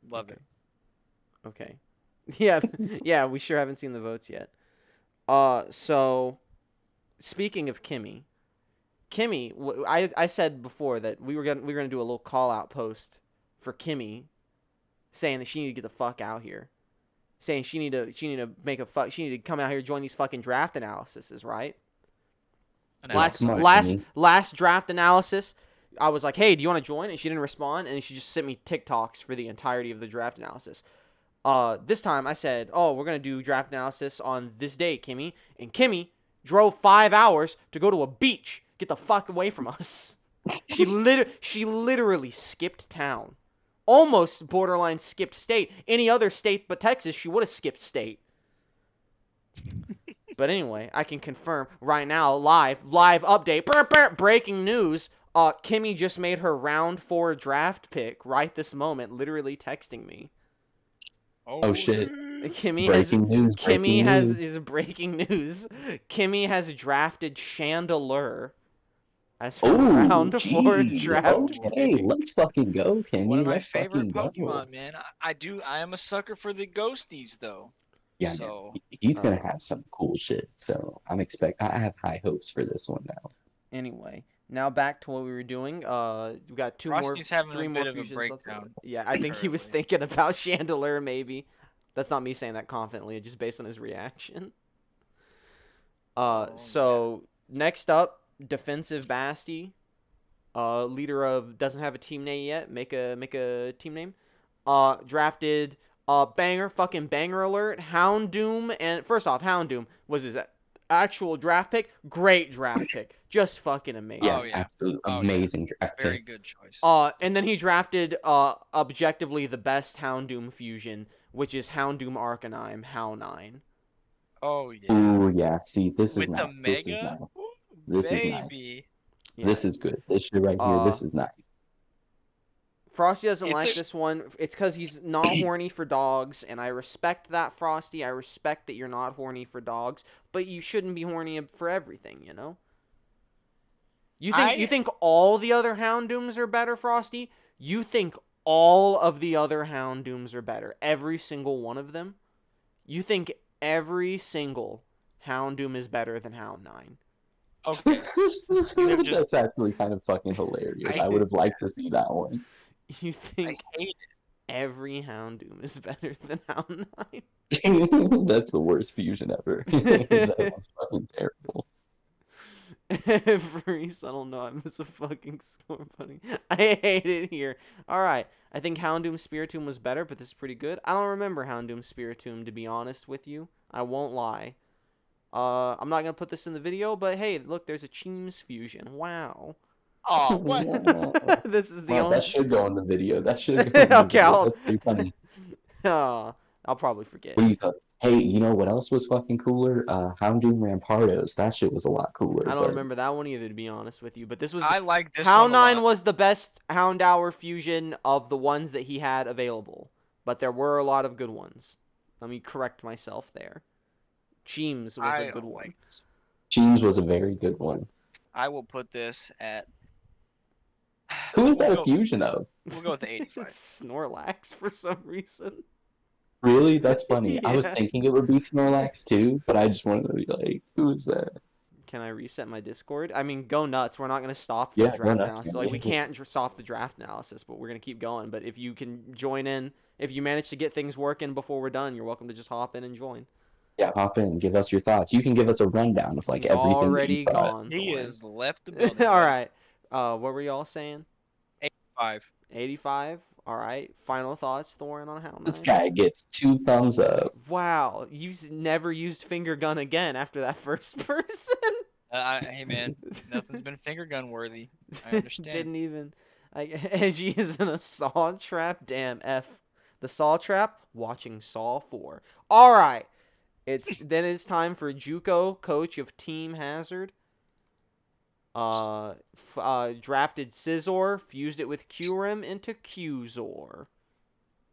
Love it. Okay. Yeah, yeah, we sure haven't seen the votes yet. So speaking of Kimmy, I said before that we were gonna do a little call out post for Kimmy, saying that she need to get the fuck out here, saying she need to come out here and join these fucking draft analyses, right? Last draft analysis, I was like, hey, do you want to join? And she didn't respond, and she just sent me TikToks for the entirety of the draft analysis. This time I said, oh, we're going to do draft analysis on this day, Kimmy. And Kimmy drove 5 hours to go to a beach. Get the fuck away from us. She literally skipped town. Almost borderline skipped state. Any other state but Texas, she would have skipped state. But anyway, I can confirm right now, live update, breaking news. Kimmy just made her round 4 draft pick right this moment, literally texting me. Oh shit! Kimmy breaking news. Is breaking news. Kimmy has drafted Chandelure as her round 4 draft. Okay, let's fucking go, Kimmy. One of my let's favorite fucking Pokemon, go. man. I am a sucker for the ghosties, though. Yeah, so he's gonna have some cool shit. So I have high hopes for this one now. Anyway, now back to what we were doing. We got Frosty's having three a more bit of a fusions breakdown. Yeah, I think he was thinking about Chandelure, maybe. That's not me saying that confidently, just based on his reaction. So next up, defensive Basty, leader of doesn't have a team name yet. Make a team name. Drafted fucking banger alert, Houndoom, and first off, Houndoom was his actual draft pick. Great draft pick, just fucking amazing. Yeah, amazing draft pick. Very good choice. And then he drafted objectively the best Houndoom fusion, which is Houndoom Arcanine, Hounine. Oh yeah. Ooh yeah. See, this with is the nice. Mega. This is nice. This is good. This shit right here. This is nice. Frosty doesn't like this one. It's because he's not horny for dogs, and I respect that, Frosty. I respect that you're not horny for dogs, but you shouldn't be horny for everything, you know? You think all the other Houndooms are better, Frosty? You think all of the other Houndooms are better? Every single one of them? You think every single Houndoom is better than Hounine? Okay. That's actually kind of fucking hilarious. I would have liked to see that one. You think every Houndoom is better than Hounine? That's the worst fusion ever. That one's fucking terrible. Every subtle note is a fucking score, buddy. I hate it here. Alright, I think Houndoom Spiritomb was better, but this is pretty good. I don't remember Houndoom Spiritomb, to be honest with you. I won't lie. I'm not gonna put this in the video, but hey, look, there's a Cheems fusion. Wow. Oh, what? This is the only... That should go in the video. That should go in the video. That's pretty funny. I'll probably forget. Hey, you know what else was fucking cooler? Houndoom Rampardos. That shit was a lot cooler. I don't remember that one either, to be honest with you. But this was... I like this Houndoom was the best Houndour fusion of the ones that he had available. But there were a lot of good ones. Let me correct myself there. Cheems was a good one. Cheems was a very good one. I will put this at... Who is that a fusion of? We'll go with the 85. Snorlax for some reason. Really? That's funny. Yeah. I was thinking it would be Snorlax too, but I just wanted to be like, who is that? Can I reset my Discord? I mean, go nuts. We're not going to stop the draft analysis. Like, we can't stop the draft analysis, but we're going to keep going. But if you can join in, if you manage to get things working before we're done, you're welcome to just hop in and join. Yeah, hop in. Give us your thoughts. You can give us a rundown of like everything. Already gone. He has left the building. All right. What were y'all saying? 85. 85? All right. Final thoughts, Thoren, on how This nice? guy gets 2 thumbs up. Wow, you never used finger gun again after that first person. Hey man, nothing's been finger gun worthy. I understand. Didn't even. Edgey is in a Saw trap. Damn F. The Saw trap. Watching Saw 4. All right. It's time for JUCO coach of Team Hazard. Drafted Scizor, fused it with Kyurem into Qzor.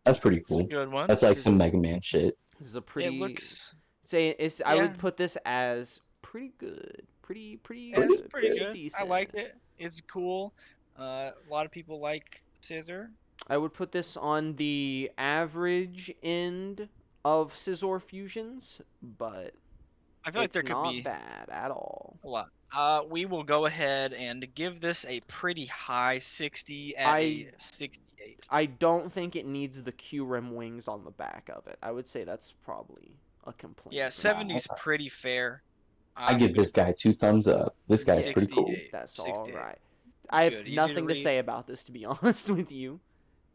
That's pretty It's a cool. good one. That's like some Mega Man shit. This is a pretty. It looks. I Yeah. would put this as pretty good. Pretty Yeah, it's good. pretty good. Decent. I like it. It's cool. A lot of people like Scizor. I would put this on the average end of Scizor fusions, but I feel like it's there could not be bad at all. a lot. We will go ahead and give this a pretty high 60 at a 68. I don't think it needs the Kyurem wings on the back of it. I would say that's probably a complaint. Yeah, 70 is pretty fair. I give this guy 2 thumbs up. This guy's pretty cool. 68. That's 68. all right. I have Good, easy to nothing to read. say about this, to be honest with you.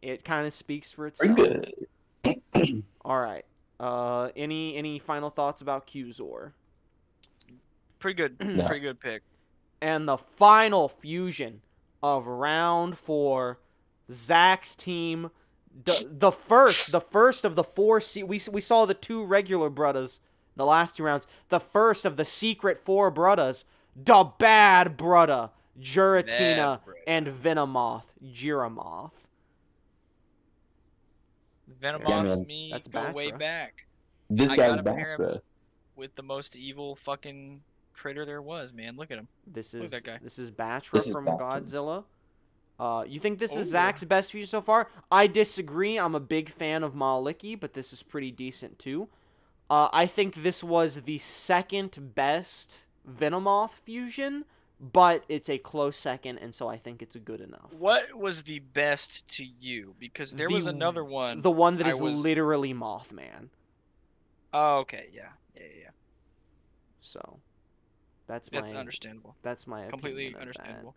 It kind of speaks for itself. Pretty good. All right. Any final thoughts about Qzor? Pretty good. No. Pretty good pick. And the final fusion of round 4, Zach's team, the first of the 4. We saw the 2 regular Bruddas the last 2 rounds. The first of the secret 4 Bruddas, the bad Brudda, Giratina, and Venomoth, Giramoth. Venomoth and me That's go way Batra. back. This I guy's gotta pair him Batra. with the most evil fucking critter there was, man. Look at him. This Look is at that guy. This is Batra This is from Batra. Godzilla. You think this is Ooh. Zach's best fusion so far? I disagree. I'm a big fan of Maliki, but this is pretty decent too. I think this was the second best Venomoth fusion, but it's a close second, and so I think it's good enough. What was the best to you? Because there was another one. The one that I is was- literally Mothman. Oh, okay. Yeah. So that's understandable. That's my Completely opinion of understandable.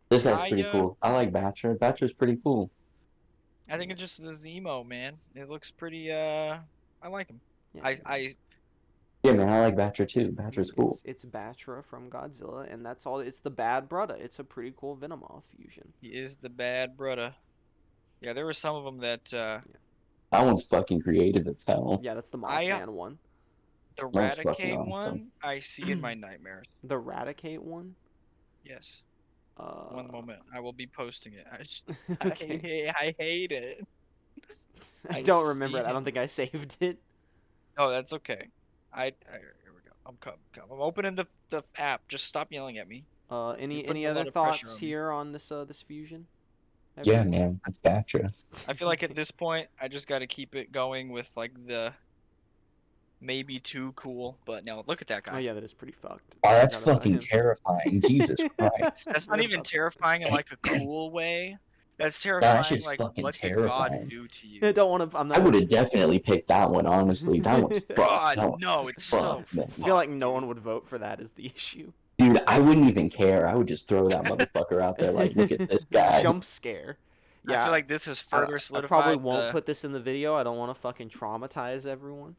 This guy's pretty cool. I like Batra. Batra's pretty cool. I think it's just the emo, man. It looks pretty. I like him. Yeah. Yeah, man, I like Batra too. Batra's cool. It's Batra from Godzilla, and that's all. It's the bad Brudda. It's a pretty cool Venomoth fusion. He is the bad brother. Yeah, there were some of them that. That one's fucking creative as hell. Yeah, that's the Mothman one. The That's fucking Raticate awesome. one, I see in my nightmares. The Raticate one? Yes. Uh, One moment, I will be posting it. Okay. I hate it. I I don't see remember it. I him. don't think I saved it. Oh, that's okay. Here we go. I'm opening the app. Just stop yelling at me. Any putting a lot other of pressure thoughts on me. here on this fusion? Yeah, Everyone? man, that's Batra. I feel like at this point, I just got to keep it going with like the maybe too cool. But no, look at that guy. Oh yeah, that is pretty fucked. Oh, that's I forgot about fucking him. terrifying. Jesus Christ. That's not even terrifying in like a cool way. That's That terrifying. shit's Like fucking what did terrifying. God do to I you? don't want to. I'm not. I would have definitely picked that one, honestly. That one's fucked. God, That one's no, it's so fucked, man. I feel like no dude. one would vote for that. Is the issue? Dude, I wouldn't even care. I would just throw that motherfucker out there like, look at this guy. Jump scare. Yeah, I feel like this has further I solidified. probably won't put this in the video. I don't want to fucking traumatize everyone.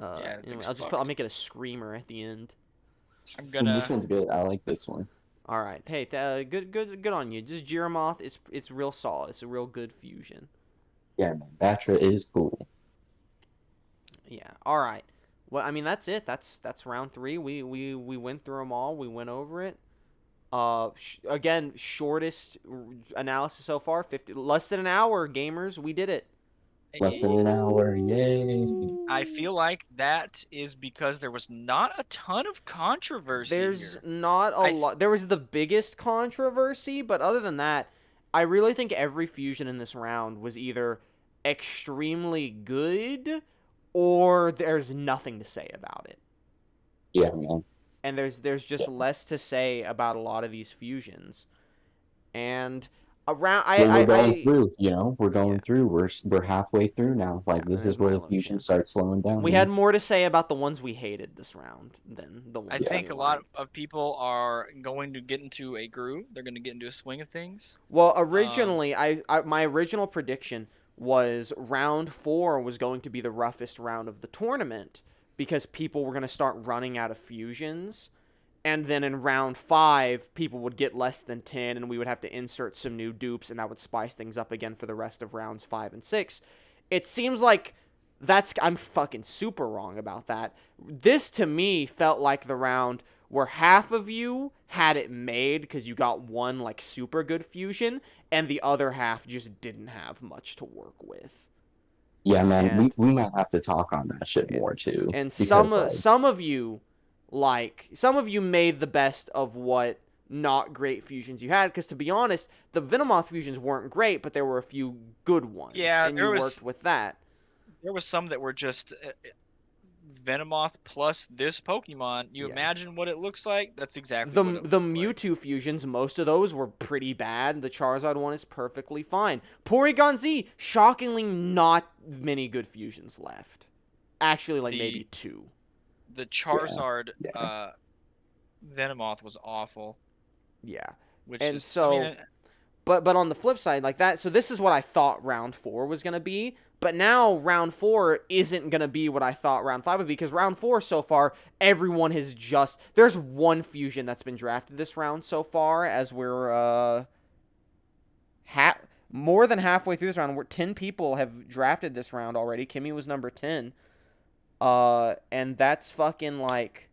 Yeah, Anyway, thing's I'll make it a screamer at the end. I'm Ooh, gonna. This one's good. I like this one. All right, hey, good on you. Just Giramoth, it's real solid. It's a real good fusion. Yeah, man. Batra is cool. Yeah. All right. Well, I mean that's it. That's round 3. We went through them all. We went over it. Again, shortest analysis so far. Less than an hour, gamers. We did it. Less than an hour. Yay. I feel like that is because there was not a ton of controversy There's here. not a lot. There was the biggest controversy, but other than that, I really think every fusion in this round was either extremely good or there's nothing to say about it. Yeah, man. And there's just less to say about a lot of these fusions. And Around Well, we're going I through, you know, we're yeah. going through. We're halfway through now. Like this There's is where my the little fusion chin. starts slowing down, We had man. more to say about the ones we hated this round than the I ones Yeah. we think a lot liked. of people are going to get into a groove. They're going to get into a swing of things. Well, Um, originally, my original prediction was round 4 was going to be the roughest round of the tournament because people were going to start running out of fusions, and then in round 5, people would get less than 10, and we would have to insert some new dupes, and that would spice things up again for the rest of rounds 5 and 6. It seems like I'm fucking super wrong about that. This to me felt like the round where half of you had it made because you got one like super good fusion, and the other half just didn't have much to work with. Yeah, man. And We might have to talk on that shit and, more too, and because like, some of you made the best of what not great fusions you had, because to be honest, the Venomoth fusions weren't great, but there were a few good ones, yeah, and you worked with that. there was some that were just Venomoth plus this Pokemon. You Yeah. imagine what it looks like? That's exactly The what it the looks like. Mewtwo fusions, most of those were pretty bad. The Charizard one is perfectly fine. Porygon Z, shockingly not many good fusions left. Actually, like maybe The 2. the yeah, Charizard yeah. Venomoth was awful, Yeah. which And is I mean so but on the flip side, like that, so this is what I thought round 4 was gonna be. But now round 4 isn't gonna be what I thought round 5 would be, because round 4 so far, everyone has just there's one fusion that's been drafted this round so far, as we're ha- more than halfway through this round. 10 people have drafted this round already. Kimmy was number 10. And that's fucking like,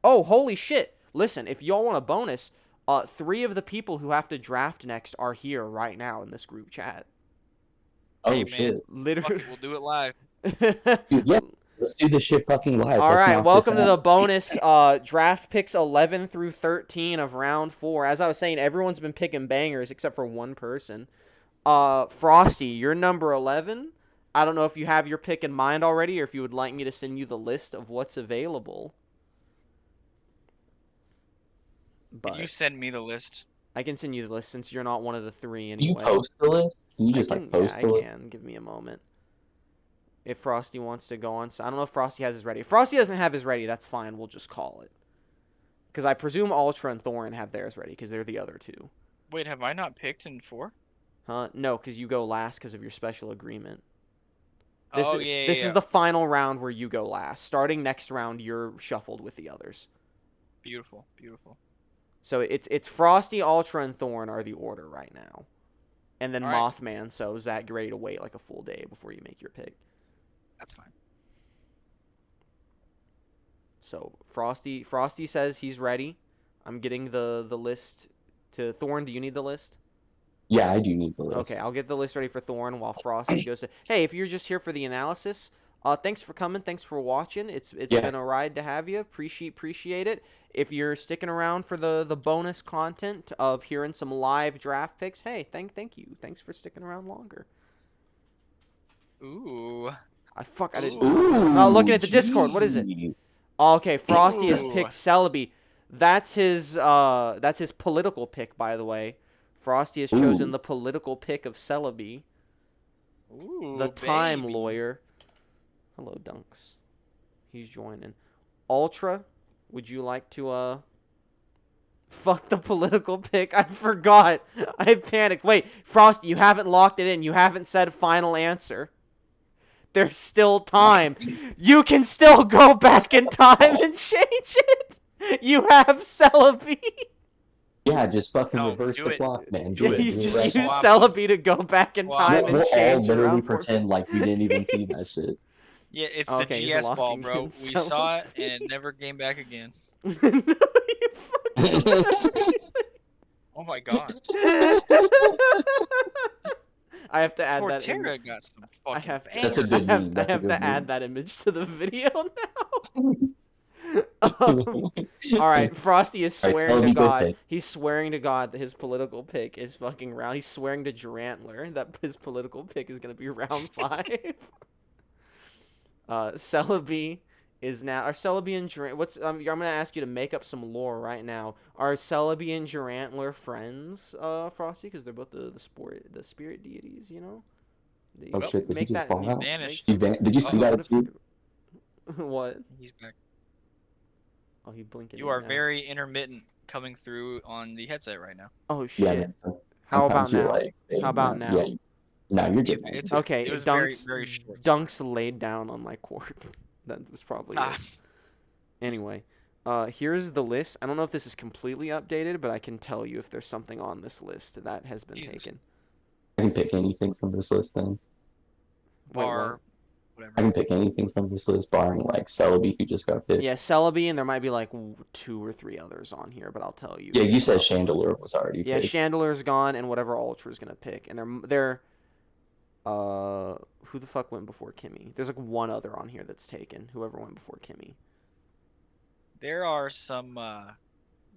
oh, holy shit. Listen, if y'all want a bonus, 3 of the people who have to draft next are here right now in this group chat. hey Oh man, shit, fuck Literally. it, we'll do it live. dude. Yeah, let's do this shit fucking live. All Let's right, knock this welcome to the out. bonus draft picks 11 through 13 of round 4. As I was saying, everyone's been picking bangers except for one person. Frosty, you're number 11. I don't know if you have your pick in mind already, or if you would like me to send you the list of what's available. Could you But send me the list? I can send you the list since you're not one of the 3 Can you anyway. post the list? Can you I just like can, yeah, post I the list? can. Give me a moment. If Frosty wants to go on, so I don't know if Frosty has his ready. If Frosty doesn't have his ready, that's fine. We'll just call it. Because I presume AltDra and Thoren have theirs ready, because they're the other 2. Wait, have I not picked in 4? Huh? No, because you go last because of your special agreement. This Oh is yeah, this yeah, is yeah. the final round where you go last. Starting next round, you're shuffled with the others. Beautiful, beautiful. So it's Frosty, AltDra, and Thoren are the order right now, and then All right, Mothman. So Zach, get ready to wait like a full day before you make your pick. that's fine. So Frosty says he's ready. I'm getting the list to Thoren. Do you need the list? Yeah, I do need the Okay, list. I'll get the list ready for Thoren while Frosty goes to. Hey, if you're just here for the analysis, thanks for coming. Thanks for watching. It's Yeah, been a ride to have you. Appreciate it. If you're sticking around for the bonus content of hearing some live draft picks, hey, thank you. Thanks for sticking around longer. Ooh, I didn't. Oh, ooh, looking at the Discord. What is it? jeez. Okay, Frosty has ooh. picked Celebi. That's his political pick, by the way. Frosty has chosen Ooh, the political pick of Celebi, the Ooh, Time baby. Lawyer. Hello, Dunks. He's joining. AltDra, would you like to fuck the political pick? I forgot. I panicked. Wait, Frosty, you haven't locked it in. You haven't said final answer. There's still time. You can still go back in time and change it. You have Celebi. yeah, just fucking No, reverse do the it. clock, man. Yeah, Do it. you Do it just right use now. Swap 'em. Celebi to go back in Swap time We'll, them. and we'll all change literally around for. pretend like we didn't even see that shit. Yeah, it's the Okay, he's GS ball, locking bro. in We Celebi. saw it and it never came back again. No, you fucking Oh my god. I have to add that image. Torterra got some I fucking have That's a bangers. good meme. I That's a have good to add meme. that image to the video now. All right, Frosty is All right, swearing to Celebi, go God. pick. He's swearing to God that his political pick is fucking round. He's swearing to Drantler that his political pick is gonna be round 5. Celebi is now are Celebi and Durant. I'm gonna ask you to make up some lore right now. Are Celebi and Durantler friends, Frosty? Because they're both the spirit deities. You know. Oh Well, shit! Did he Make just that. fall out? vanished. Did you see Uh-oh. that too? What? He's back. Oh, he blinking. You are very intermittent coming through on the headset right now. Oh Yeah, shit. man. How about Sometimes you're now? like, hey, How about yeah, now? no, you're good, It, man. it's Okay, it was very Dunks very short. Dunks laid down on my court. That was probably Ah, it. Anyway, here's the list. I don't know if this is completely updated, but I can tell you if there's something on this list that has been Jesus. taken. I can pick anything from this list then. Wait, what? Bar, I whatever. can pick anything from this list, barring like Celebi, who just got picked. Yeah, Celebi, and there might be like 2 or 3 others on here, but I'll tell you. Yeah, you said Chandelure was already Yeah, picked. Chandeler's gone, and whatever Ultra's gonna pick, and they're who the fuck went before Kimmy? There's like one other on here that's taken. Whoever went before Kimmy. There are some.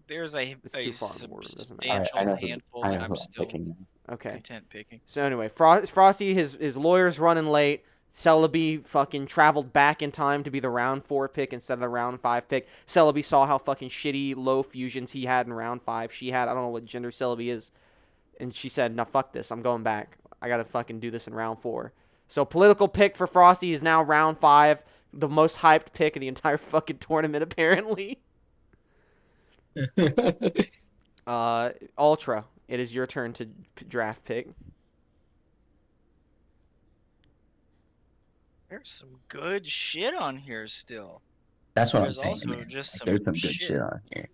There's a It's too far in the order, doesn't matter. Alright, substantial I know handful I that know I'm who still picking now. Okay. content picking. So anyway, Frosty, his lawyer's running late. Celebi fucking traveled back in time to be the round 4 pick instead of the round 5 pick. Celebi saw how fucking shitty low fusions he had in round 5. She had, I don't know what gender Celebi is. And she said, no, fuck this. I'm going back. I gotta fucking do this in round 4. So political pick for Frosty is now round 5. The most hyped pick of the entire fucking tournament, apparently. Ultra, it is your turn to draft pick. There's some good shit on here still. That's what There's I'm saying, also man. just Like, some there's some good shit. shit on here.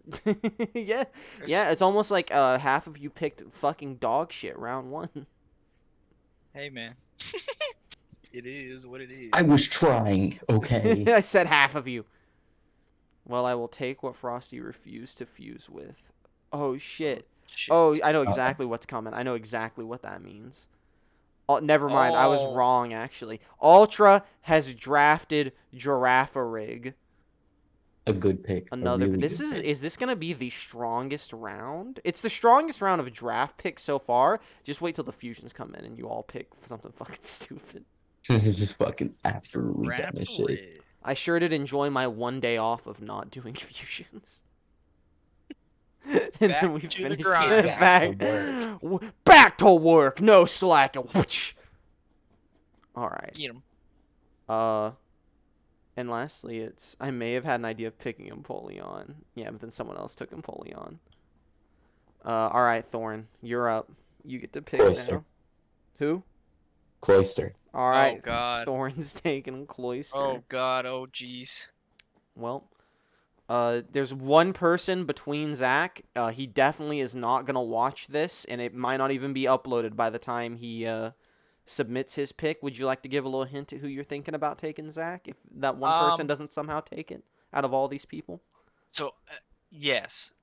Yeah, There's yeah. It's some- almost like half of you picked fucking dog shit round 1. Hey man, it is what it is. I was trying, okay? I said half of you. Well, I will take what Frosty refused to fuse with. Oh shit. Shit. Oh, I know exactly what's coming. I know exactly what that means. Oh, never mind. I was Oh. wrong, actually. Ultra has drafted Girafarig. A good pick. Another. A really This good pick. is this gonna be the strongest round? It's the strongest round of draft picks so far. Just wait till the fusions come in and you all pick something fucking stupid. This is just fucking absolutely dumb as shit. Rapid. I sure did enjoy my 1 day off of not doing fusions. And Back then we to the finished grind. back to work. No slacking. All right. Get him. And lastly, I may have had an idea of picking Empoleon. Yeah, but then someone else took Empoleon. All right, Thoren, you're up. You get to pick Cloyster. now. Who? Cloyster. All right. Oh god. Thoren's taking Cloyster. Oh god. Oh jeez. Well, there's one person between Zach. He definitely is not gonna watch this, and it might not even be uploaded by the time he submits his pick. Would you like to give a little hint at who you're thinking about taking, Zach? If that one person doesn't somehow take it out of all these people. So yes,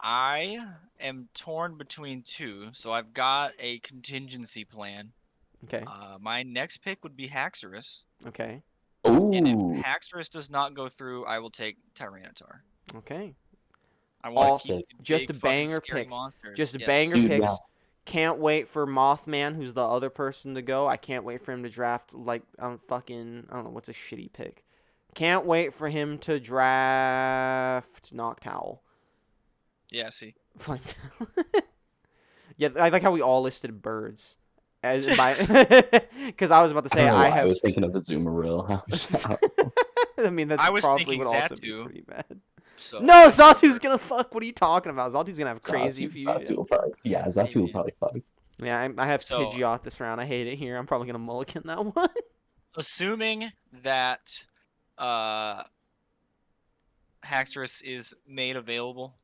I am torn between 2. So I've got a contingency plan. Okay. My next pick would be Haxorus. Okay. And if Ooh. Haxorus does not go through, I will take Tyranitar. Okay. I want All- to keep the just big a fucking banger scary picks. monsters. Just Yes. banger Dude, picks. yeah. Can't wait for Mothman, who's the other person to go. I can't wait for him to draft I don't know what's a shitty pick. Can't wait for him to draft Noctowl. Yeah, see. Yeah, I like how we all listed birds. As by because I was about to say I don't know why have. I was thinking of a Zoomeril. I mean, that's I was probably thinking would also be Xatu. pretty bad. So No, Zatu's gonna fuck. What are you talking about? Zatu's gonna have crazy Zatu will fusion. probably, yeah, Zatu will man. probably fuck. Yeah, I have So- Pidgeot this round. I hate it here. I'm probably gonna mulligan that one. assuming that Haxorus is made available,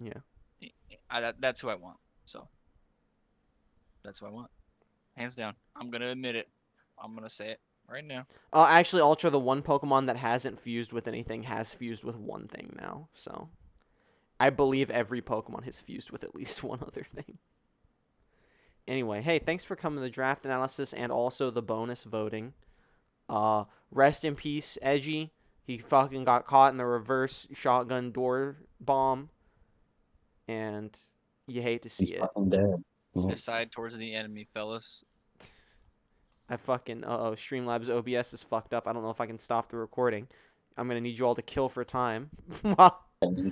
Yeah. that's who I want. So that's who I want. Hands down. I'm gonna admit it. I'm gonna say it right now. Actually, Ultra, the one Pokemon that hasn't fused with anything has fused with one thing now. So, I believe every Pokemon has fused with at least one other thing. Anyway, hey, thanks for coming to the draft analysis and also the bonus voting. Rest in peace, Edgey. He fucking got caught in the reverse shotgun door bomb. And you hate to see He's it. fucking dead. Yeah. Decide towards the enemy, fellas. I fucking Streamlabs OBS is fucked up. I don't know if I can stop the recording. I'm gonna need you all to kill for time. Well,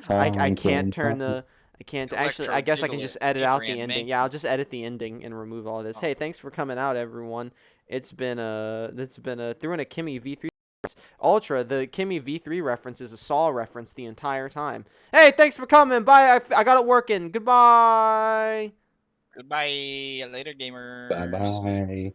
I can't turn the. I can't actually. I guess I can just edit out the ending. Yeah, I'll just edit the ending and remove all this. Oh. Hey, thanks for coming out, everyone. It's been a threw in a Kimmy V3 AltDra. The Kimmy V3 reference is a Saw reference the entire time. Hey, thanks for coming. Bye. I got it working. Goodbye. Goodbye. Later, gamers. Bye bye.